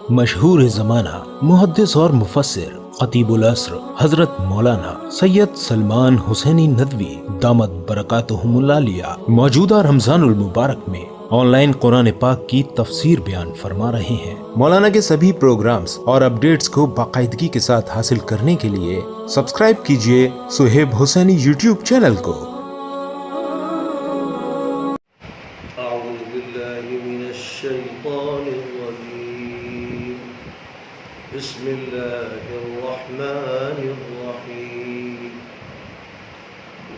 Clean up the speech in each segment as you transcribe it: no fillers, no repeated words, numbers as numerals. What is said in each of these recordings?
مشہور زمانہ محدث اور مفسر خطیب العصر حضرت مولانا سید سلمان حسینی ندوی دامت برکاتہم العالیہ موجودہ رمضان المبارک میں آن لائن قرآن پاک کی تفسیر بیان فرما رہے ہیں۔ مولانا کے سبھی پروگرامز اور اپڈیٹس کو باقاعدگی کے ساتھ حاصل کرنے کے لیے سبسکرائب کیجئے سہیب حسینی یوٹیوب چینل کو۔ اعوذ باللہ من الشیطان الرجیم، بسم اللہ الرحمن الرحیم۔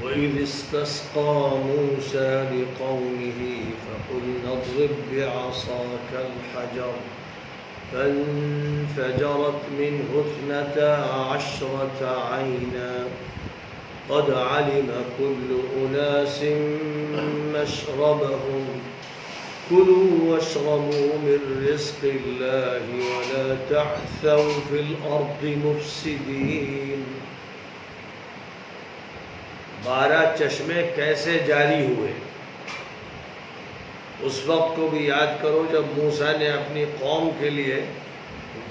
وَإِذِ اسْتَسْقَىٰ مُوسَىٰ لِقَوْمِهِ فَقُلْنَا اضْرِب بِّعَصَاكَ الْحَجَرَ فَانفَجَرَتْ مِنْهُ اثْنَتَا عَشْرَةَ عَيْنًا قَدْ عَلِمَ كُلُّ أُنَاسٍ مَّشْرَبَهُمْ كُلُوا وَاشْرَبُوا مِن رِّزْقِ اللَّهِ وَلَا تَعْثَوْا فِي الْأَرْضِ مُفْسِدِينَ۔ 12 چشمے کیسے جاری ہوئے؟ اس وقت کو بھی یاد کرو جب موسیٰ نے اپنی قوم کے لیے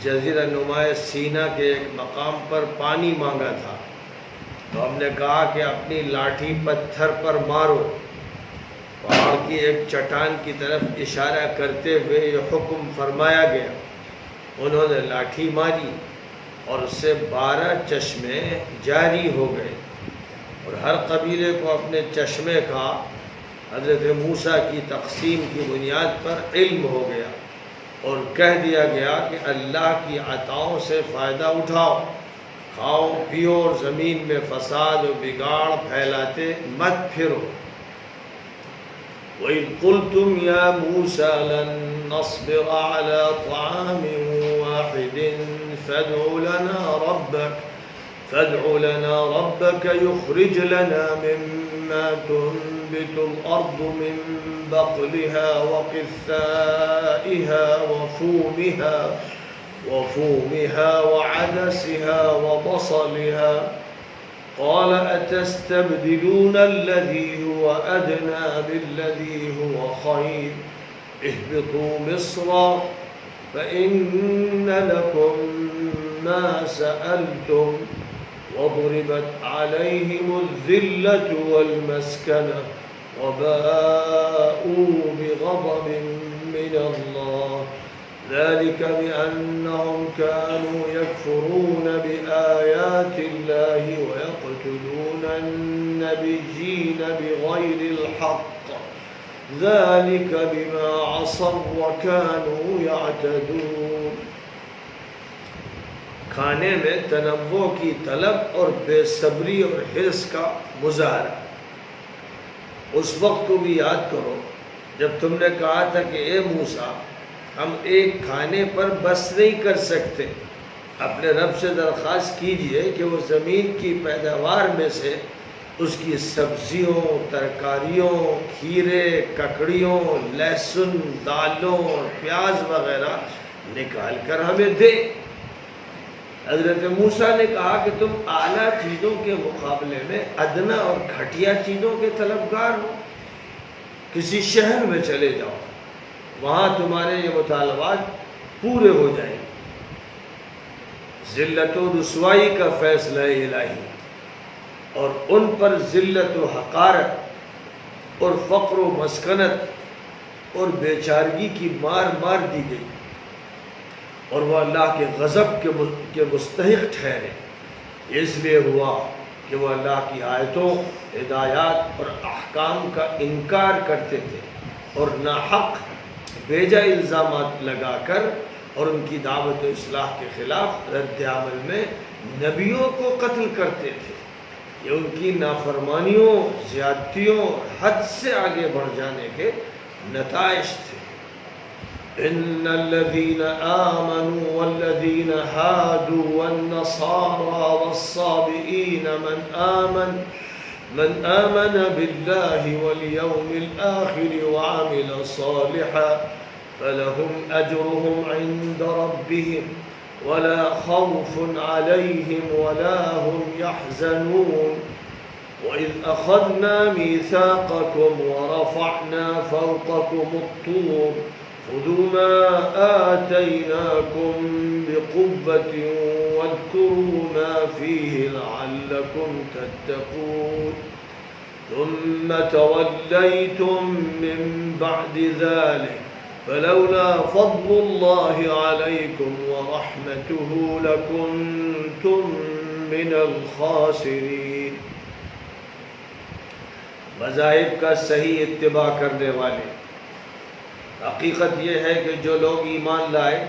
جزیرہ نما سینا کے ایک مقام پر پانی مانگا تھا، تو ہم نے کہا کہ اپنی لاٹھی پتھر پر مارو۔ پہاڑ کی ایک چٹان کی طرف اشارہ کرتے ہوئے یہ حکم فرمایا گیا۔ انہوں نے لاٹھی ماری اور اس سے 12 چشمے جاری ہو گئے، اور ہر قبیلے کو اپنے چشمے کا حضرت موسیٰ کی تقسیم کی بنیاد پر علم ہو گیا، اور کہہ دیا گیا کہ اللہ کی عطاؤں سے فائدہ اٹھاؤ، کھاؤ پیو اور زمین میں فساد و بگاڑ پھیلاتے مت پھرو۔ وَإِذْ قُلْتُمْ يَا مُوسَىٰ لَن نَّصْبِرَ عَلَىٰ طَعَامٍ وَاحِدٍ فادع لنا ربك يخرج لنا مما تنبت الأرض من بقلها وقثائها وفومها وعدسها وبصلها قال أتستبدلون الذي هو أدنى بالذي هو خير اهبطوا مصرا فإن لكم ما سألتم وضربت عليهم الذلة والمسكنة وباءوا بغضب من الله ذلك بأنهم كانوا يكفرون بآيات الله ويقتلون النبيين بغير الحق ذلك بما عصوا وكانوا يعتدون۔ کھانے میں تنوع کی طلب اور بے صبری اور حرص کا مظاہرہ۔ اس وقت کو بھی یاد کرو جب تم نے کہا تھا کہ اے موسیٰ، ہم ایک کھانے پر بس نہیں کر سکتے، اپنے رب سے درخواست کیجئے کہ وہ زمین کی پیداوار میں سے اس کی سبزیوں، ترکاریوں، کھیرے، ککڑیوں، لہسن، دالوں اور پیاز وغیرہ نکال کر ہمیں دے۔ حضرت موسیٰ نے کہا کہ تم اعلیٰ چیزوں کے مقابلے میں ادنا اور گھٹیا چیزوں کے طلبگار ہو، کسی شہر میں چلے جاؤ، وہاں تمہارے یہ مطالبات پورے ہو جائیں گے۔ ذلت و رسوائی کا فیصلہ الہی، اور ان پر ذلت و حقارت اور فقر و مسکنت اور بیچارگی کی مار دی گئی، اور وہ اللہ کے غضب کے مستحق ٹھہرے۔ اس لیے ہوا کہ وہ اللہ کی آیتوں، ہدایات اور احکام کا انکار کرتے تھے، اور ناحق بیجا الزامات لگا کر اور ان کی دعوت و اصلاح کے خلاف رد عمل میں نبیوں کو قتل کرتے تھے۔ یہ ان کی نافرمانیوں، زیادتیوں اور حد سے آگے بڑھ جانے کے نتائج تھے۔ ان الذين آمنوا والذين هادوا والنصارى والصابئين من آمن بالله واليوم الآخر وعمل صالحا فلهم أجرهم عند ربهم ولا خوف عليهم ولا هم يحزنون وإذ أخذنا ميثاقكم ورفعنا فوقكم الطور خذوا ما آتيناكم بقوة واذكروا ما فيه لعلكم تتقون ثم توليتم من بعد ذلك فلولا فضل الله عليكم ورحمته لكنتم من الخاسرين. مذاہب کا صحیح اتباع کرنے والے، حقیقت یہ ہے کہ جو لوگ ایمان لائے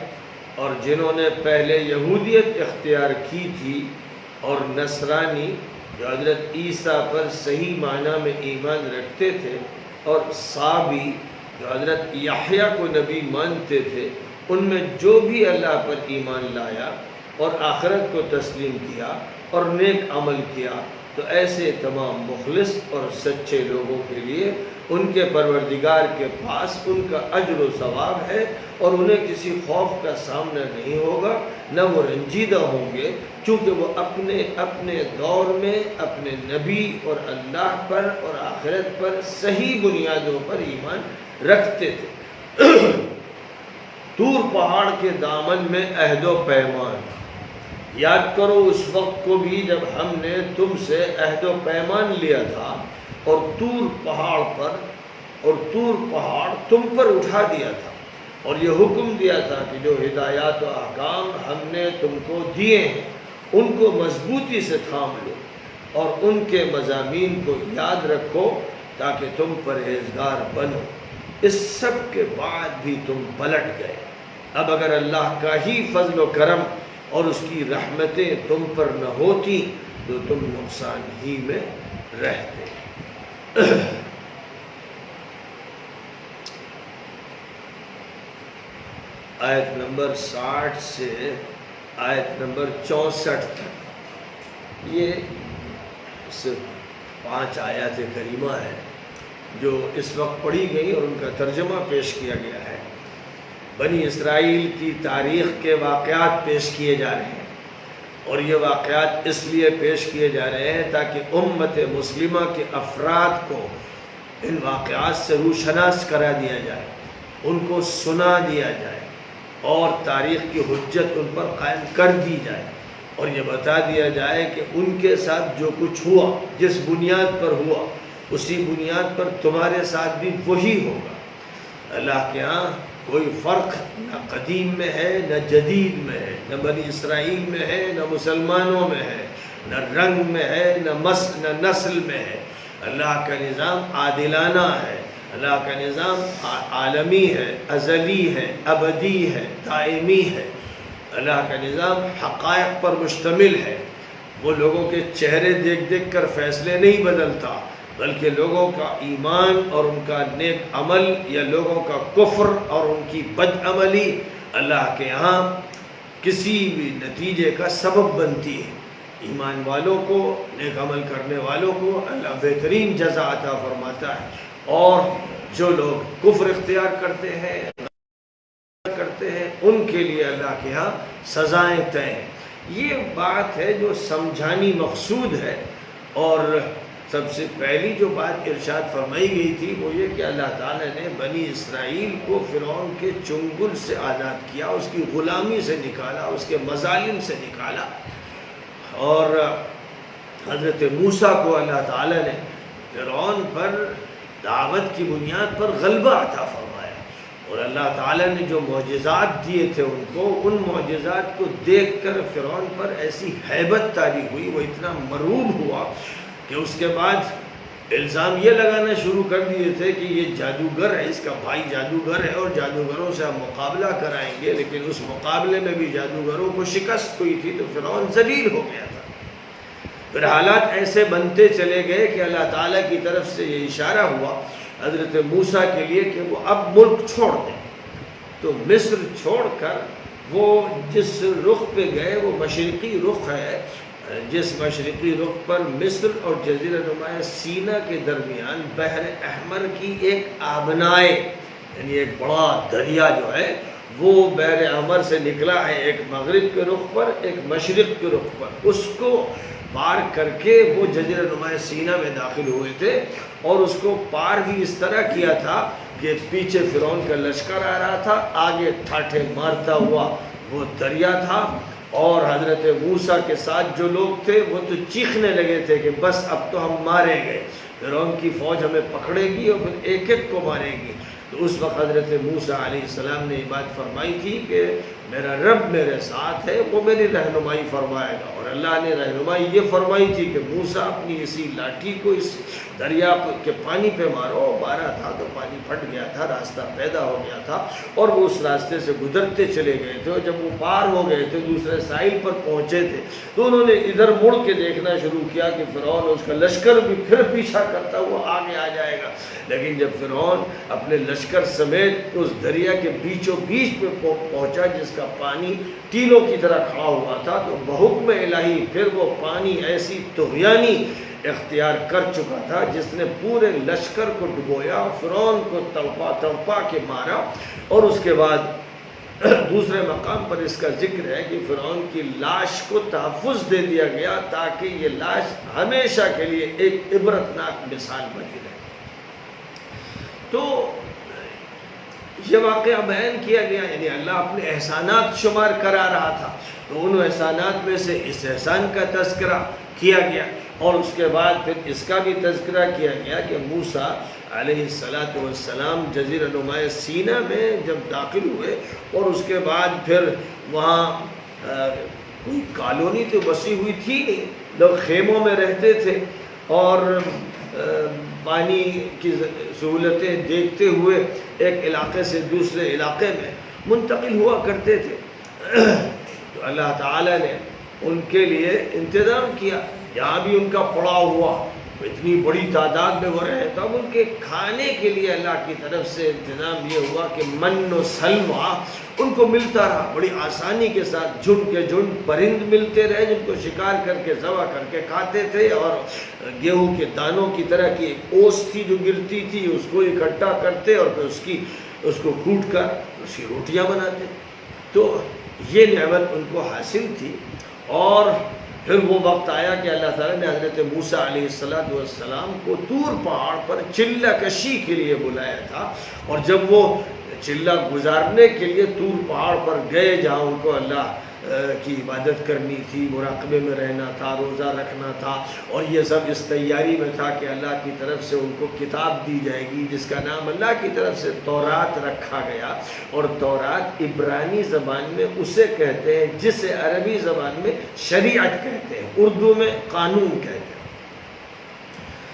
اور جنہوں نے پہلے یہودیت اختیار کی تھی اور نصرانی جو حضرت عیسیٰ پر صحیح معنی میں ایمان رکھتے تھے، اور صابی جو حضرت یحییٰ کو نبی مانتے تھے، ان میں جو بھی اللہ پر ایمان لایا اور آخرت کو تسلیم کیا اور نیک عمل کیا، تو ایسے تمام مخلص اور سچے لوگوں کے لیے ان کے پروردگار کے پاس ان کا اجر و ثواب ہے، اور انہیں کسی خوف کا سامنا نہیں ہوگا، نہ وہ رنجیدہ ہوں گے، چونکہ وہ اپنے اپنے دور میں اپنے نبی اور اللہ پر اور آخرت پر صحیح بنیادوں پر ایمان رکھتے تھے. طور پہاڑ کے دامن میں عہد و پیمان، یاد کرو اس وقت کو بھی جب ہم نے تم سے عہد و پیمان لیا تھا اور طور پہاڑ تم پر اٹھا دیا تھا، اور یہ حکم دیا تھا کہ جو ہدایات و احکام ہم نے تم کو دیے ہیں ان کو مضبوطی سے تھام لو اور ان کے مضامین کو یاد رکھو تاکہ تم پرہیزگار بنو. اس سب کے بعد بھی تم پلٹ گئے. اب اگر اللہ کا ہی فضل و کرم اور اس کی رحمتیں تم پر نہ ہوتی تو تم نقصان ہی میں رہتے. آیت نمبر 60 سے آیت نمبر 64 تک یہ صرف 5 آیات کریمہ ہیں جو اس وقت پڑھی گئی اور ان کا ترجمہ پیش کیا گیا ہے. بنی اسرائیل کی تاریخ کے واقعات پیش کیے جا رہے ہیں، اور یہ واقعات اس لیے پیش کیے جا رہے ہیں تاکہ امت مسلمہ کے افراد کو ان واقعات سے روشناس کرا دیا جائے، ان کو سنا دیا جائے اور تاریخ کی حجت ان پر قائم کر دی جائے، اور یہ بتا دیا جائے کہ ان کے ساتھ جو کچھ ہوا، جس بنیاد پر ہوا، اسی بنیاد پر تمہارے ساتھ بھی وہی ہوگا. اللہ کے ہاں کوئی فرق نہ قدیم میں ہے نہ جدید میں ہے، نہ بنی اسرائیل میں ہے نہ مسلمانوں میں ہے، نہ رنگ میں ہے نہ نسل میں ہے. اللہ کا نظام عادلانہ ہے، اللہ کا نظام عالمی ہے، ازلی ہے، ابدی ہے، دائمی ہے. اللہ کا نظام حقائق پر مشتمل ہے. وہ لوگوں کے چہرے دیکھ دیکھ کر فیصلے نہیں بدلتا، بلکہ لوگوں کا ایمان اور ان کا نیک عمل یا لوگوں کا کفر اور ان کی بد عملی اللہ کے یہاں کسی بھی نتیجے کا سبب بنتی ہے. ایمان والوں کو، نیک عمل کرنے والوں کو اللہ بہترین جزا عطا فرماتا ہے، اور جو لوگ کفر اختیار کرتے ہیں ان کے لیے اللہ کے ہاں سزائیں طے ہیں. یہ بات ہے جو سمجھانی مقصود ہے. اور سب سے پہلی جو بات ارشاد فرمائی گئی تھی وہ یہ کہ اللہ تعالیٰ نے بنی اسرائیل کو فرعون کے چنگل سے آزاد کیا، اس کی غلامی سے نکالا، اس کے مظالم سے نکالا، اور حضرت موسیٰ کو اللہ تعالیٰ نے فرعون پر دعوت کی بنیاد پر غلبہ عطا فرمایا، اور اللہ تعالیٰ نے جو معجزات دیے تھے ان کو، ان معجزات کو دیکھ کر فرعون پر ایسی ہیبت طاری ہوئی، وہ اتنا مرعوب ہوا کہ اس کے بعد الزام یہ لگانا شروع کر دیے تھے کہ یہ جادوگر ہے، اس کا بھائی جادوگر ہے اور جادوگروں سے ہم مقابلہ کرائیں گے. لیکن اس مقابلے میں بھی جادوگروں کو شکست ہوئی تھی تو فرعون ذلیل ہو گیا تھا. پھر حالات ایسے بنتے چلے گئے کہ اللہ تعالیٰ کی طرف سے یہ اشارہ ہوا حضرت موسیٰ کے لیے کہ وہ اب ملک چھوڑ دیں. تو مصر چھوڑ کر وہ جس رخ پہ گئے وہ مشرقی رخ ہے، جس مشرقی رخ پر مصر اور جزیرہ نما سینا کے درمیان بحر احمر کی ایک آبنائے، یعنی ایک بڑا دریا جو ہے وہ بحر احمر سے نکلا ہے، ایک مغرب کے رخ پر ایک مشرق کے رخ پر. اس کو پار کر کے وہ جزیرہ نما سینا میں داخل ہوئے تھے، اور اس کو پار بھی اس طرح کیا تھا کہ پیچھے فرعون کا لشکر آ رہا تھا، آگے ٹھاٹھے مارتا ہوا وہ دریا تھا، اور حضرت موسیٰ کے ساتھ جو لوگ تھے وہ تو چیخنے لگے تھے کہ بس اب تو ہم مارے گئے، فرعون کی فوج ہمیں پکڑے گی اور پھر ایک ایک کو مارے گی۔ تو اس وقت حضرت موسیٰ علیہ السلام نے یہ بات فرمائی تھی کہ میرا رب میرے ساتھ ہے، وہ میری رہنمائی فرمائے گا، اور اللہ نے رہنمائی یہ فرمائی تھی کہ موسیٰ اپنی اسی لاٹھی کو اس دریا کے پانی پہ مارو، مارا تھا تو پانی پھٹ گیا تھا، راستہ پیدا ہو گیا تھا، اور وہ اس راستے سے گزرتے چلے گئے تھے، اور جب وہ پار ہو گئے تھے دوسرے ساحل پر پہنچے تھے تو انہوں نے ادھر مڑ کے دیکھنا شروع کیا کہ فرعون اور اس کا لشکر بھی پھر پیچھا کرتا ہوا آگے آ جائے گا، لیکن جب فرعون اپنے لشکر سمیت اس دریا کے بیچوں بیچ میں پہنچا جس کا پانی ٹیلوں کی طرح کھڑا ہوا تھا، تو بحکم الہی پھر وہ پانی ایسی طغیانی اختیار کر چکا تھا جس نے پورے لشکر کو ڈبویا، فرعون کو تڑپا تڑپا کے مارا، اور اس کے بعد دوسرے مقام پر اس کا ذکر ہے کہ فرعون کی لاش کو تحفظ دے دیا گیا تاکہ یہ لاش ہمیشہ کے لیے ایک عبرتناک مثال بنی رہے۔ تو یہ واقعہ بیان کیا گیا، یعنی اللہ اپنے احسانات شمار کرا رہا تھا، تو ان احسانات میں سے اس احسان کا تذکرہ کیا گیا، اور اس کے بعد پھر اس کا بھی تذکرہ کیا گیا کہ موسیٰ علیہ السلام جزیرہ نما سینا میں جب داخل ہوئے، اور اس کے بعد پھر وہاں کوئی کالونی تو بسی ہوئی تھی نہیں، لوگ خیموں میں رہتے تھے اور پانی کی سہولتیں دیکھتے ہوئے ایک علاقے سے دوسرے علاقے میں منتقل ہوا کرتے تھے، تو اللہ تعالیٰ نے ان کے لیے انتظام کیا، یہاں بھی ان کا پڑا ہوا اتنی بڑی تعداد میں وہ رہے، تب ان کے کھانے کے لیے اللہ کی طرف سے انتظام یہ ہوا کہ من و سلوہ ان کو ملتا رہا، بڑی آسانی کے ساتھ جھنڈ کے جھنڈ پرند ملتے رہے جن کو شکار کر کے ذبح کر کے کھاتے تھے، اور گیہوں کے دانوں کی طرح کی ایک اوس تھی جو گرتی تھی، اس کو اکٹھا کرتے اور پھر اس کو کوٹ کر اس کی روٹیاں بناتے، تو یہ نعمت ان کو حاصل تھی۔ اور پھر وہ وقت آیا کہ اللہ تعالیٰ نے حضرت موسیٰ علیہ السلام کو طور پہاڑ پر چلہ کشی کے لیے بلایا تھا، اور جب وہ چلہ گزارنے کے لیے طور پہاڑ پر گئے جہاں ان کو اللہ کی عبادت کرنی تھی، مراقبے میں رہنا تھا، روزہ رکھنا تھا، اور یہ سب اس تیاری میں تھا کہ اللہ کی طرف سے ان کو کتاب دی جائے گی جس کا نام اللہ کی طرف سے تورات رکھا گیا، اور تورات عبرانی زبان میں اسے کہتے ہیں جسے عربی زبان میں شریعت کہتے ہیں، اردو میں قانون کہتے ہیں۔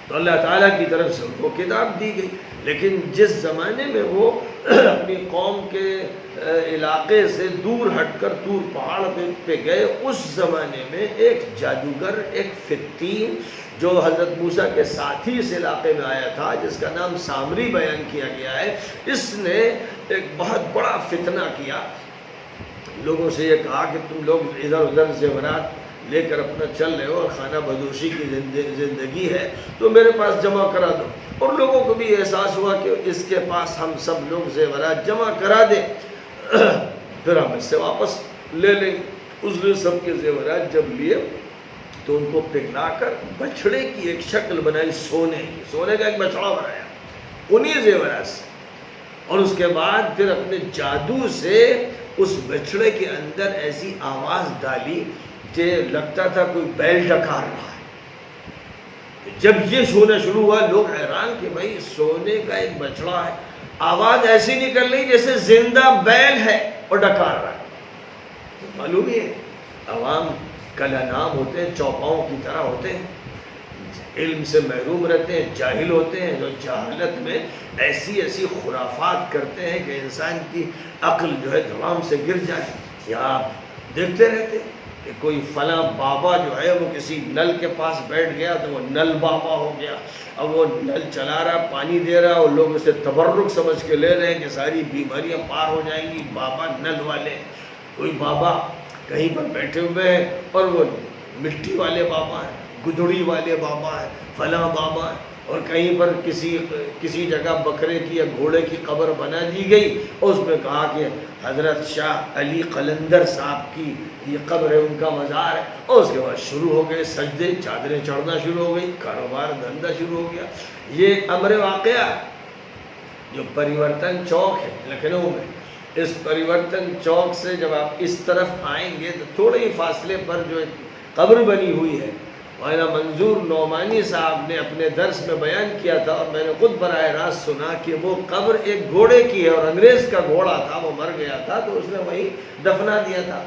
تو اللہ تعالیٰ کی طرف سے ان کو کتاب دی گئی، لیکن جس زمانے میں وہ اپنی قوم کے علاقے سے دور ہٹ کر طور پہاڑ پہ گئے، اس زمانے میں ایک جادوگر، ایک فتین جو حضرت موسیٰ کے ساتھی اس علاقے میں آیا تھا جس کا نام سامری بیان کیا گیا ہے، اس نے ایک بہت بڑا فتنہ کیا، لوگوں سے یہ کہا کہ تم لوگ ادھر ادھر زیورات لے کر اپنا چل رہے ہو اور خانہ بدوشی کی زندگی ہے تو میرے پاس جمع کرا دو، اور لوگوں کو بھی احساس ہوا کہ اس کے پاس ہم سب لوگ زیورات جمع کرا دیں پھر ہم اس سے واپس لے لیں۔ اس نے سب کے زیورات جب لیے تو ان کو پگھلا کر بچھڑے کی ایک شکل بنائی، سونے کا ایک بچڑا بنایا انہی زیورات سے، اور اس کے بعد پھر اپنے جادو سے اس بچڑے کے اندر ایسی آواز ڈالی کہ لگتا تھا کوئی بیل ڈکار رہا ہے۔ جب یہ سونا شروع ہوا لوگ حیران کہ بھائی سونے کا ایک بچڑا ہے، آواز ایسی نکل رہی جیسے زندہ بیل ہے اور ڈکار رہا ہے۔ معلوم ہی ہے عوام کلانام ہوتے ہیں، چوپاؤں کی طرح ہوتے ہیں، علم سے محروم رہتے ہیں، جاہل ہوتے ہیں، جو جہالت میں ایسی ایسی خرافات کرتے ہیں کہ انسان کی عقل جو ہے دھڑام سے گر جائے۔ یا آپ دیکھتے رہتے ہیں کہ کوئی فلاں بابا جو ہے وہ کسی نل کے پاس بیٹھ گیا تو وہ نل بابا ہو گیا، اب وہ نل چلا رہا، پانی دے رہا، اور لوگ اسے تبرک سمجھ کے لے رہے ہیں کہ ساری بیماریاں پار ہو جائیں گی، بابا نل والے۔ کوئی بابا کہیں پر بیٹھے ہوئے ہیں اور وہ مٹی والے بابا ہیں، گدڑی والے بابا ہیں، فلاں بابا ہیں، اور کہیں پر کسی جگہ بکرے کی یا گھوڑے کی قبر بنا دی گئی اور اس میں کہا کہ حضرت شاہ علی قلندر صاحب کی یہ قبر ہے، ان کا مزار ہے، اور اس کے بعد شروع ہو گئے سجدے، چادریں چڑھنا شروع ہو گئی، کاروبار دھندا شروع ہو گیا۔ یہ امر واقعہ جو پریورتن چوک ہے لکھنؤ میں، اس پریورتن چوک سے جب آپ اس طرف آئیں گے تو تھوڑے ہی فاصلے پر جو ایک قبر بنی ہوئی ہے، مولانا منظور نعمانی صاحب نے اپنے درس میں بیان کیا تھا اور میں نے خود براہ راست سنا کہ وہ قبر ایک گھوڑے کی ہے اور انگریز کا گھوڑا تھا، وہ مر گیا تھا تو اس نے وہیں دفنا دیا تھا،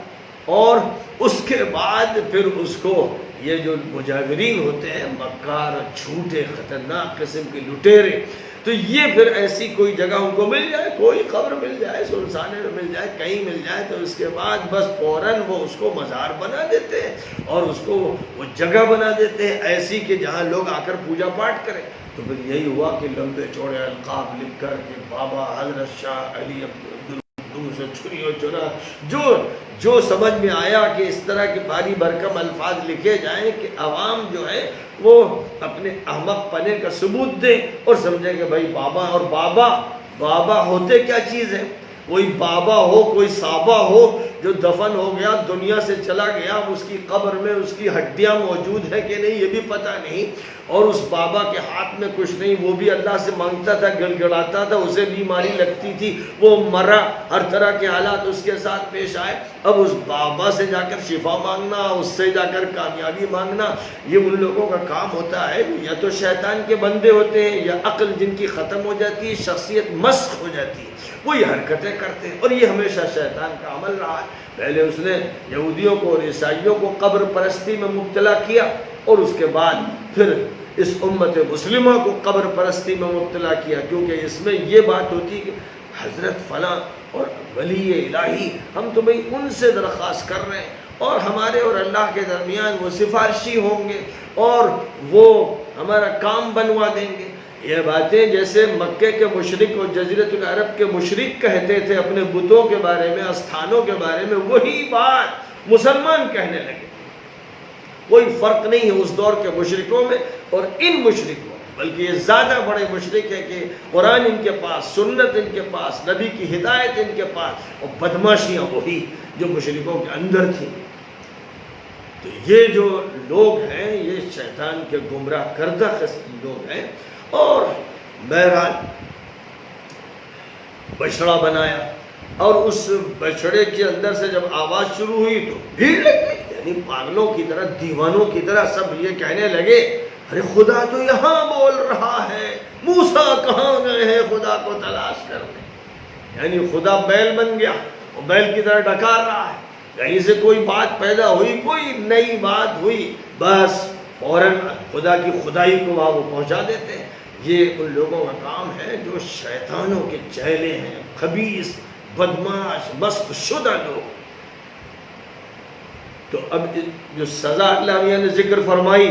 اور اس کے بعد پھر اس کو یہ جو مجاورین ہوتے ہیں مکار جھوٹے خطرناک قسم کے لٹیرے، تو یہ پھر ایسی کوئی جگہ ان کو مل جائے، کوئی قبر مل جائے، سنسانے میں مل جائے، کہیں مل جائے، تو اس کے بعد بس فوراً وہ اس کو مزار بنا دیتے ہیں اور اس کو وہ جگہ بنا دیتے ہیں ایسی کہ جہاں لوگ آ کر پوجا پاٹ کریں۔ تو پھر یہی ہوا کہ لمبے چوڑے القاب لکھ کر کہ بابا حضرت شاہ علی عبدالقدوس سے چھری و چرا، جو سمجھ میں آیا کہ اس طرح کے بھاری بھرکم الفاظ لکھے جائیں کہ عوام جو ہے وہ اپنے احمق پنے کا ثبوت دیں اور سمجھیں کہ بھائی بابا، اور بابا ہوتے کیا چیز ہے؟ کوئی بابا ہو، کوئی صابہ ہو جو دفن ہو گیا، دنیا سے چلا گیا، اس کی قبر میں اس کی ہڈیاں موجود ہے کہ نہیں یہ بھی پتہ نہیں، اور اس بابا کے ہاتھ میں کچھ نہیں، وہ بھی اللہ سے مانگتا تھا، گڑ گڑاتا تھا، اسے بیماری لگتی تھی، وہ مرا، ہر طرح کے حالات اس کے ساتھ پیش آئے، اب اس بابا سے جا کر شفا مانگنا، اس سے جا کر کامیابی مانگنا، یہ ان لوگوں کا کام ہوتا ہے، یا تو شیطان کے بندے ہوتے ہیں یا عقل جن کی ختم ہو جاتی ہے، شخصیت مسخ ہو جاتی ہے، وہ یہ حرکتیں کرتے ہیں، اور یہ ہمیشہ شیطان کا عمل رہا ہے۔ پہلے اس نے یہودیوں کو اور عیسائیوں کو قبر پرستی میں مبتلا کیا، اور اس کے بعد پھر اس امت مسلمہ کو قبر پرستی میں مبتلا کیا، کیونکہ اس میں یہ بات ہوتی کہ حضرت فلاں اور ولی الہی، ہم تو بھئی ان سے درخواست کر رہے ہیں، اور ہمارے اور اللہ کے درمیان وہ سفارشی ہوں گے اور وہ ہمارا کام بنوا دیں گے۔ یہ باتیں جیسے مکے کے مشرک اور جزیرۃ العرب کے مشرک کہتے تھے اپنے بتوں کے بارے میں، استھانوں کے بارے میں، وہی بات مسلمان کہنے لگے۔ کوئی فرق نہیں ہے اس دور کے مشرکوں میں اور ان مشرکوں میں، بلکہ یہ زیادہ بڑے مشرک ہے کہ قرآن ان کے پاس، سنت ان کے پاس، نبی کی ہدایت ان کے پاس، اور بدماشیاں وہی جو مشرکوں کے اندر تھیں۔ تو یہ جو لوگ ہیں یہ شیطان کے گمراہ کردہ قسم لوگ ہیں، اور بہرحال بچڑا بنایا، اور اس بچڑے کے اندر سے جب آواز شروع ہوئی تو بھیڑ لگ گئی، یعنی پاگلوں کی طرح، دیوانوں کی طرح سب یہ کہنے لگے ارے خدا تو یہاں بول رہا ہے، موسیٰ کہاں گئے ہیں خدا کو تلاش کرنے، یعنی خدا بیل بن گیا، وہ بیل کی طرح ڈکار رہا ہے، کہیں سے کوئی بات پیدا ہوئی، کوئی نئی بات ہوئی، بس فوراً خدا کی خدائی کو وہاں وہ پہنچا دیتے ہیں۔ یہ ان لوگوں کا کام ہے جو شیطانوں کے چیلے ہیں، خبیث، بدماش، مسخ شدہ لوگ۔ تو اب جو سزا اللہ میاں نے ذکر فرمائی،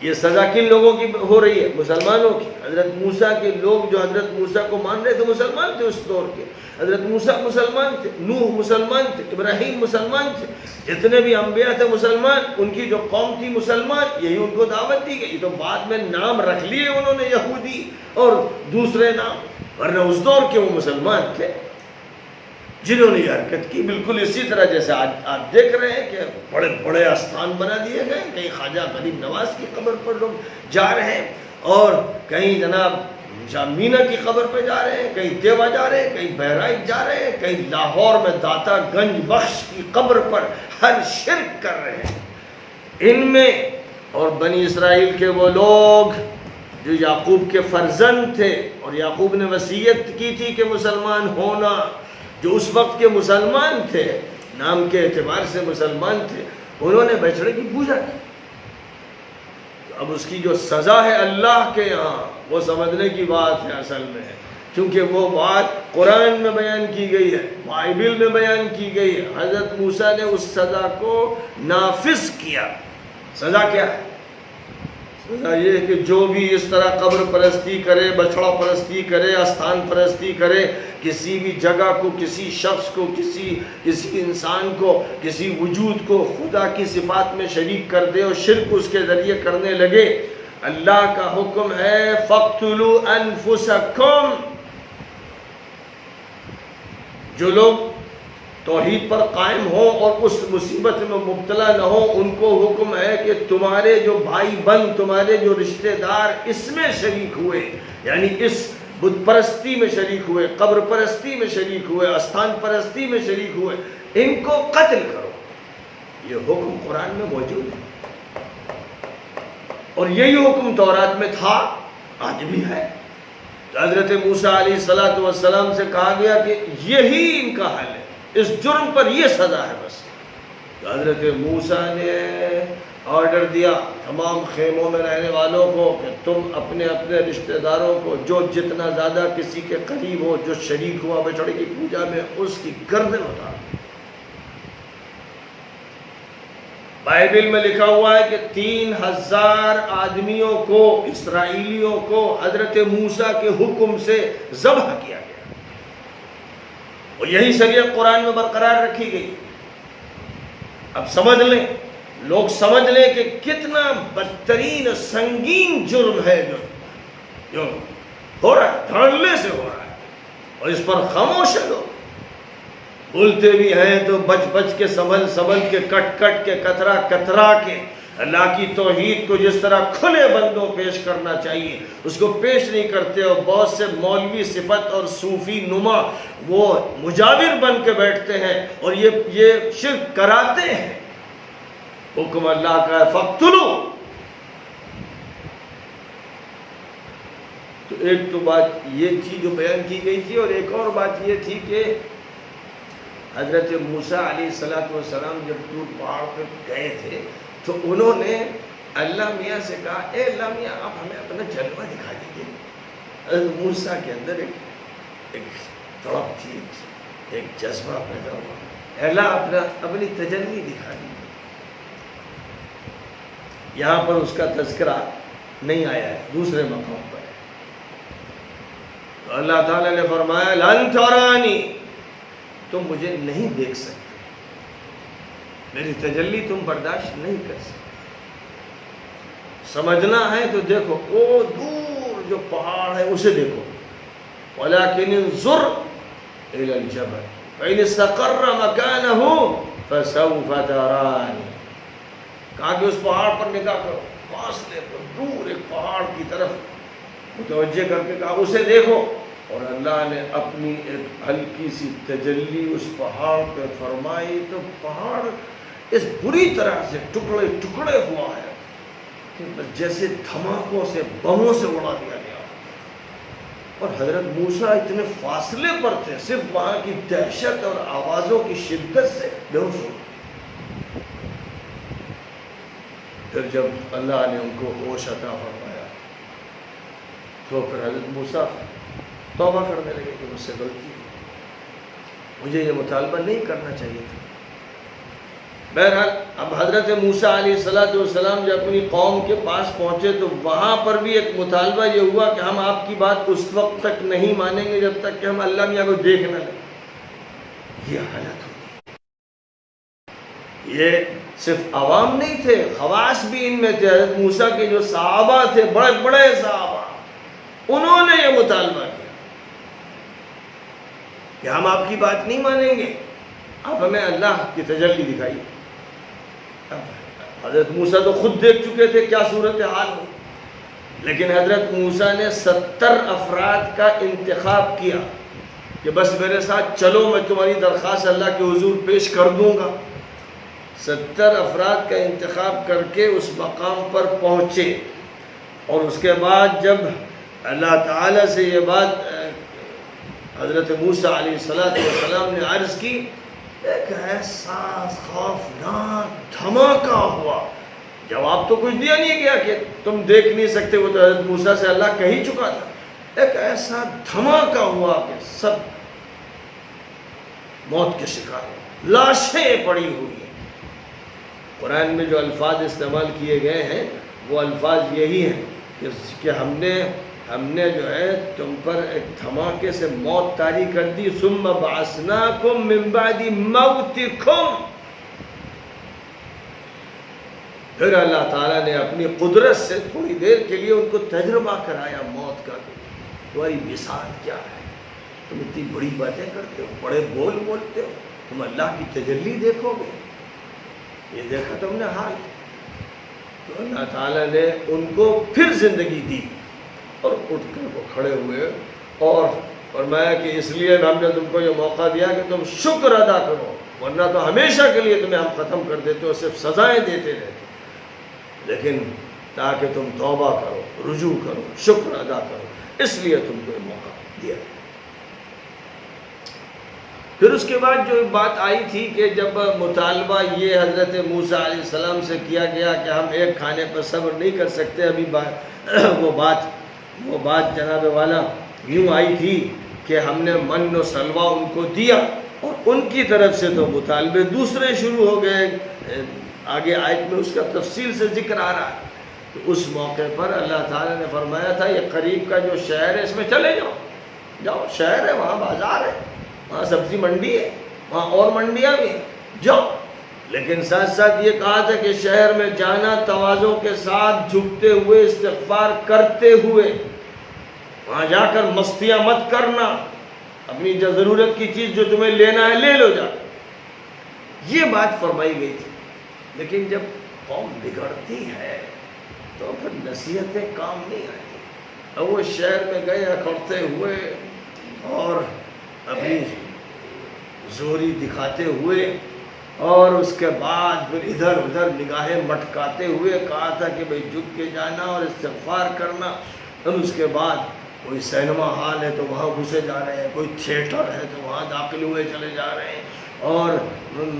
یہ سزا کن لوگوں کی ہو رہی ہے؟ مسلمانوں کی۔ حضرت موسیٰ کے لوگ جو حضرت موسیٰ کو مان رہے تھے مسلمان تھے اس دور کے، حضرت موسیٰ مسلمان تھے، نوح مسلمان تھے، ابراہیم مسلمان تھے، جتنے بھی انبیاء تھے مسلمان، ان کی جو قوم تھی مسلمان، یہی ان کو دعوت دی گئی۔ تو بعد میں نام رکھ لیے انہوں نے یہودی اور دوسرے نام، ورنہ اس دور کے وہ مسلمان تھے جنہوں نے یہ حرکت کی۔ بالکل اسی طرح جیسے آج آپ دیکھ رہے ہیں کہ بڑے بڑے استھان بنا دیے گئے، کہیں خواجہ غریب نواز کی قبر پر لوگ جا رہے ہیں، اور کہیں جناب شاہ مینا کی قبر پہ جا رہے ہیں، کہیں دیوا جا رہے ہیں، کہیں بہرائچ جا رہے ہیں، کہیں لاہور میں داتا گنج بخش کی قبر پر ہر شرک کر رہے ہیں۔ ان میں اور بنی اسرائیل کے وہ لوگ جو یعقوب کے فرزند تھے، اور یعقوب نے وصیت کی تھی کہ مسلمان ہونا، جو اس وقت کے مسلمان تھے، نام کے اعتبار سے مسلمان تھے، انہوں نے بچڑے کی پوجا کی۔ اب اس کی جو سزا ہے اللہ کے یہاں، وہ سمجھنے کی بات ہے اصل میں، کیونکہ وہ بات قرآن میں بیان کی گئی ہے، بائبل میں بیان کی گئی ہے۔ حضرت موسیٰ نے اس سزا کو نافذ کیا۔ سزا کیا ہے؟ سزا یہ ہے کہ جو بھی اس طرح قبر پرستی کرے، بچڑا پرستی کرے، استھان پرستی کرے، کسی بھی جگہ کو، کسی شخص کو، کسی انسان کو، کسی وجود کو خدا کی صفات میں شریک کر دے اور شرک اس کے ذریعے کرنے لگے، اللہ کا حکم ہے فَاقْتُلُوا أَنفُسَكُمْ۔ جو لوگ توحید پر قائم ہو اور اس مصیبت میں مبتلا نہ ہو، ان کو حکم ہے کہ تمہارے جو بھائی بند، تمہارے جو رشتہ دار اس میں شریک ہوئے، یعنی اس بت پرستی میں شریک ہوئے، قبر پرستی میں شریک ہوئے، استھان پرستی میں شریک ہوئے، ان کو قتل کرو۔ یہ حکم قرآن میں موجود ہے، اور یہی حکم تورات میں تھا، آج بھی ہے۔ تو حضرت موسیٰ علیہ السلام سے کہا گیا کہ یہی ان کا حل ہے، اس جرم پر یہ سزا ہے بس۔ تو حضرت موسیٰ نے آرڈر دیا تمام خیموں میں رہنے والوں کو کہ تم اپنے اپنے رشتہ داروں کو، جو جتنا زیادہ کسی کے قریب ہو، جو شریک ہوا بچڑے کی پوجا میں، اس کی گردن اتار۔ بائبل میں لکھا ہوا ہے کہ 3000 آدمیوں کو، اسرائیلیوں کو حضرت موسیٰ کے حکم سے ذبح کیا گیا، اور یہی شریعت قرآن میں برقرار رکھی گئی۔ اب سمجھ لیں، لوگ سمجھ لیں کہ کتنا بدترین سنگین جرم ہے جو ہو رہا ہے، دھڑلے سے ہو رہا ہے، اور اس پر خاموش ہے۔ لوگ بولتے بھی ہیں تو بچ بچ کے، سنبھل کے، کٹ کے، کترا کے اللہ کی توحید کو جس طرح کھلے بندوں پیش کرنا چاہیے اس کو پیش نہیں کرتے، اور بہت سے مولوی صفت اور صوفی نما وہ مجاور بن کے بیٹھتے ہیں اور یہ شرک کراتے ہیں۔ حکم اللہ کا ہے فقتلوا۔ تو ایک تو بات یہ تھی جو بیان کی گئی تھی، اور ایک اور بات یہ تھی کہ حضرت موسیٰ علیہ السلام جب طور پہاڑ پہ گئے تھے تو انہوں نے اللہ میاں سے کہا، اے اللہ میاں آپ ہمیں اپنا جلوہ دکھا دیجیے۔ حضرت موسیٰ کے اندر ایک تڑپ تھی، ایک جذبہ پیدا ہوا، اے اللہ اپنی تجلی دکھا دیجیے۔ یہاں پر اس کا تذکرہ نہیں آیا ہے، دوسرے مقام پر ہے۔ تو اللہ تعالیٰ نے فرمایا لن ترانی، تم مجھے نہیں دیکھ سکتے، میری تجلی تم برداشت نہیں کر سکتے۔ سمجھنا ہے تو دیکھو، وہ دور جو پہاڑ ہے اسے دیکھو، وَلَكِنِ انظُرْ إِلَى الْجَبَلِ فَإِنِ اسْتَقَرَّ مَكَانَهُ فَسَوْفَ تَرَانِي۔ کہا کہ اس پہاڑ پر نگاہ کرو، فاصلے پر دور ایک پہاڑ کی طرف متوجہ کر کے کہا اسے دیکھو، اور اللہ نے اپنی ایک ہلکی سی تجلی اس پہاڑ پہ فرمائی تو پہاڑ اس بری طرح سے ٹکڑے ٹکڑے ہوا ہے کہ جیسے دھماکوں سے، بموں سے اڑا دیا گیا۔ اور حضرت موسیٰ اتنے فاصلے پر تھے، صرف وہاں کی دہشت اور آوازوں کی شدت سے بے ہوش ہو۔ پھر جب اللہ نے ان کو ہوش عطا فرمایا تو پھر حضرت موسیٰ توبہ کرنے لگے کہ مجھ سے غلطی ہوئی، مجھے یہ مطالبہ نہیں کرنا چاہیے تھا۔ بہرحال اب حضرت موسیٰ علیہ السلام جب اپنی قوم کے پاس پہنچے تو وہاں پر بھی ایک مطالبہ یہ ہوا کہ ہم آپ کی بات اس وقت تک نہیں مانیں گے جب تک کہ ہم اللہ میاں کو دیکھ نہ لیں۔ یہ حالت ہوتی، یہ صرف عوام نہیں تھے، خواص بھی ان میں تھے۔ حضرت موسیٰ کے جو صحابہ تھے، بڑے بڑے صحابہ، انہوں نے یہ مطالبہ کیا کہ ہم آپ کی بات نہیں مانیں گے، آپ ہمیں اللہ کی تجلی دکھائیے۔ حضرت موسیٰ تو خود دیکھ چکے تھے کیا صورتحال ہو، لیکن حضرت موسیٰ نے 70 افراد کا انتخاب کیا کہ بس میرے ساتھ چلو، میں تمہاری درخواست اللہ کے حضور پیش کر دوں گا۔ 70 افراد کا انتخاب کر کے اس مقام پر پہنچے، اور اس کے بعد جب اللہ تعالیٰ سے یہ بات حضرت موسیٰ علیہ السلام نے عرض کی، ایک ایسا خوفناک دھماکہ ہوا۔ جواب تو کچھ دیا نہیں گیا کہ تم دیکھ نہیں سکتے، وہ تو حضرت موسیٰ سے اللہ کہہ ہی چکا تھا۔ ایک ایسا دھماکہ ہوا کہ سب موت کے شکار ہوئے، لاشیں پڑی ہوئی ہیں۔ قرآن میں جو الفاظ استعمال کیے گئے ہیں وہ الفاظ یہی ہیں کہ ہم نے جو ہے تم پر ایک دھماکے سے موت طاری کر دی، ثم بعثناکم من بعد موتکم۔ پھر اللہ تعالیٰ نے اپنی قدرت سے تھوڑی دیر کے لیے ان کو تجربہ کرایا موت کا۔ تمہاری بساط کیا ہے، تم اتنی بڑی باتیں کرتے ہو، بڑے بول بولتے ہو، تم اللہ کی تجلی دیکھو گے، یہ دیکھا تم نے حال۔ تو اللہ تعالیٰ نے ان کو پھر زندگی دی، اور اٹھ کر وہ کھڑے ہوئے اور فرمایا کہ اس لیے ہم نے تم کو یہ موقع دیا کہ تم شکر ادا کرو، ورنہ تو ہمیشہ کے لیے تمہیں ہم ختم کر دیتے ہو، صرف سزائیں دیتے رہتے، لیکن تاکہ تم توبہ کرو، رجوع کرو، شکر ادا کرو، اس لیے تم کو یہ موقع دیا۔ پھر اس کے بعد جو بات آئی تھی کہ جب مطالبہ یہ حضرت موسیٰ علیہ السلام سے کیا گیا کہ ہم ایک کھانے پر صبر نہیں کر سکتے، ابھی وہ بات جناب والا یوں آئی تھی کہ ہم نے من و سلوہ ان کو دیا اور ان کی طرف سے تو مطالبے دوسرے شروع ہو گئے، آگے آیت میں اس کا تفصیل سے ذکر آ رہا ہے۔ تو اس موقع پر اللہ تعالیٰ نے فرمایا تھا یہ قریب کا جو شہر ہے اس میں چلے جاؤ، شہر ہے، وہاں بازار ہے، وہاں سبزی منڈی ہے، وہاں اور منڈیاں بھی ہیں، جاؤ۔ لیکن ساتھ ساتھ یہ کہا تھا کہ شہر میں جانا تواضع کے ساتھ، جھکتے ہوئے، استغفار کرتے ہوئے، وہاں جا کر مستیاں مت کرنا، اپنی جو ضرورت کی چیز جو تمہیں لینا ہے لے لو جا، یہ بات فرمائی گئی تھی۔ لیکن جب قوم بگڑتی ہے تو پھر نصیحتیں کام نہیں آتی۔ اب وہ شہر میں گئے اکھڑتے ہوئے اور اپنی زوری دکھاتے ہوئے، اور اس کے بعد پھر ادھر ادھر نگاہیں مٹکاتے ہوئے کہا تھا کہ بھئی جھک کے جانا اور استغفار کرنا۔ اور اس کے بعد کوئی سینما ہال ہے تو وہاں گھسے جا رہے ہیں، کوئی تھیٹر ہے تو وہاں داخل ہوئے چلے جا رہے ہیں، اور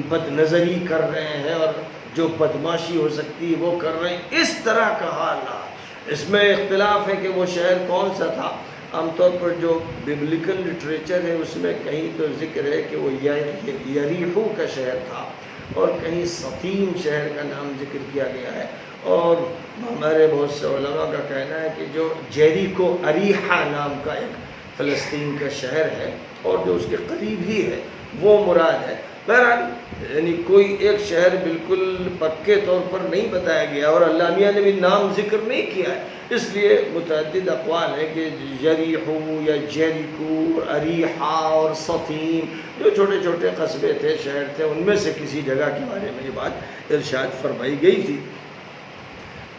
بد نظری کر رہے ہیں، اور جو بدماشی ہو سکتی ہے وہ کر رہے ہیں، اس طرح کا حال رہا۔ اس میں اختلاف ہے کہ وہ شہر کون سا تھا۔ عام طور پر جو ببلیکل لٹریچر ہے اس میں کہیں تو ذکر ہے کہ وہ یریحو کا شہر تھا، اور کہیں سطیم شہر کا نام ذکر کیا گیا ہے، اور ہمارے بہت سے علماء کا کہنا ہے کہ جو جیریکو اریحا نام کا ایک فلسطین کا شہر ہے اور جو اس کے قریب ہی ہے وہ مراد ہے۔ بہرحال یعنی کوئی ایک شہر بالکل پکے طور پر نہیں بتایا گیا، اور اللہ میاں نے بھی نام ذکر نہیں کیا ہے، اس لیے متعدد اقوال ہیں کہ یریحو یا جیریکو، اریحا اور سطیم، جو چھوٹے چھوٹے قصبے تھے، شہر تھے، ان میں سے کسی جگہ کے بارے میں یہ بات ارشاد فرمائی گئی تھی۔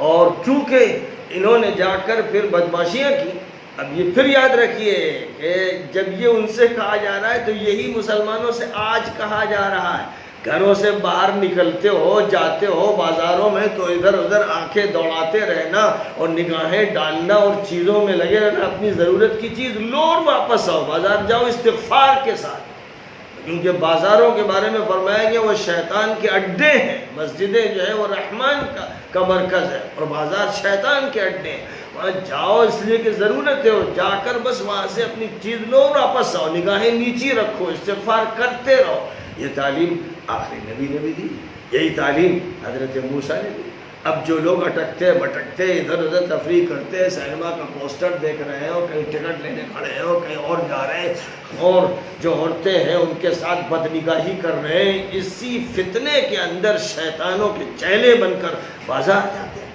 اور چونکہ انہوں نے جا کر پھر بدماشیاں کی، اب یہ پھر یاد رکھیے کہ جب یہ ان سے کہا جا رہا ہے تو یہی مسلمانوں سے آج کہا جا رہا ہے۔ گھروں سے باہر نکلتے ہو، جاتے ہو بازاروں میں تو ادھر ادھر آنکھیں دوڑاتے رہنا اور نگاہیں ڈالنا اور چیزوں میں لگے رہنا، اپنی ضرورت کی چیز لو اور واپس آؤ، بازار جاؤ استغفار کے ساتھ، کیونکہ بازاروں کے بارے میں فرمایا گیا وہ شیطان کے اڈے ہیں، مسجدیں جو ہے وہ رحمان کا مرکز ہے، اور بازار شیطان کے اڈے ہیں، وہاں جاؤ اس لیے کہ ضرورت ہے، اور جا کر بس وہاں سے اپنی چیز لو اور واپس آؤ، نگاہیں نیچی رکھو، استغفار کرتے رہو۔ یہ تعلیم آخری نبی نے بھی دی، یہی تعلیم حضرت موسیٰ نے دی۔ اب جو لوگ اٹکتے بٹکتے ادھر ادھر تفریح کرتے، سینما کا پوسٹر دیکھ رہے ہیں، اور کہیں ٹکٹ لینے کھڑے ہیں، اور کہیں اور جا رہے ہیں، اور جو عورتیں ہیں ان کے ساتھ بدنگاہی کر رہے ہیں، اسی فتنے کے اندر شیطانوں کے چیلے بن کر بازار جاتے ہیں،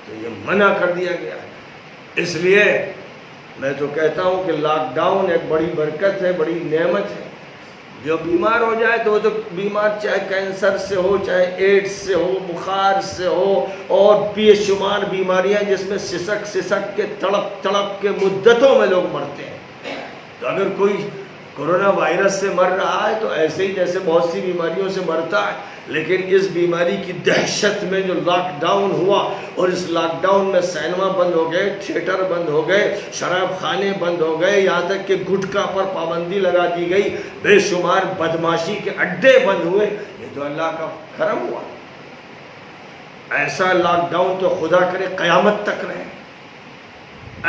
تو یہ منع کر دیا گیا۔ اس لیے میں تو کہتا ہوں کہ لاک ڈاؤن ایک بڑی برکت ہے، بڑی نعمت ہے۔ جو بیمار ہو جائے تو وہ تو بیمار چاہے کینسر سے ہو، چاہے ایڈز سے ہو، بخار سے ہو، اور بے شمار بیماریاں جس میں سسک سسک کے تڑپ تڑپ کے مدتوں میں لوگ مرتے ہیں۔ تو اگر کوئی کورونا وائرس سے مر رہا ہے تو ایسے ہی جیسے بہت سی بیماریوں سے مرتا ہے، لیکن اس بیماری کی دہشت میں جو لاک ڈاؤن ہوا، اور اس لاک ڈاؤن میں سینما بند ہو گئے، تھیٹر بند ہو گئے، شراب خانے بند ہو گئے، یہاں تک کہ گٹکا پر پابندی لگا دی گئی، بے شمار بدماشی کے اڈے بند ہوئے، یہ تو اللہ کا کرم ہوا۔ ایسا لاک ڈاؤن تو خدا کرے قیامت تک رہے،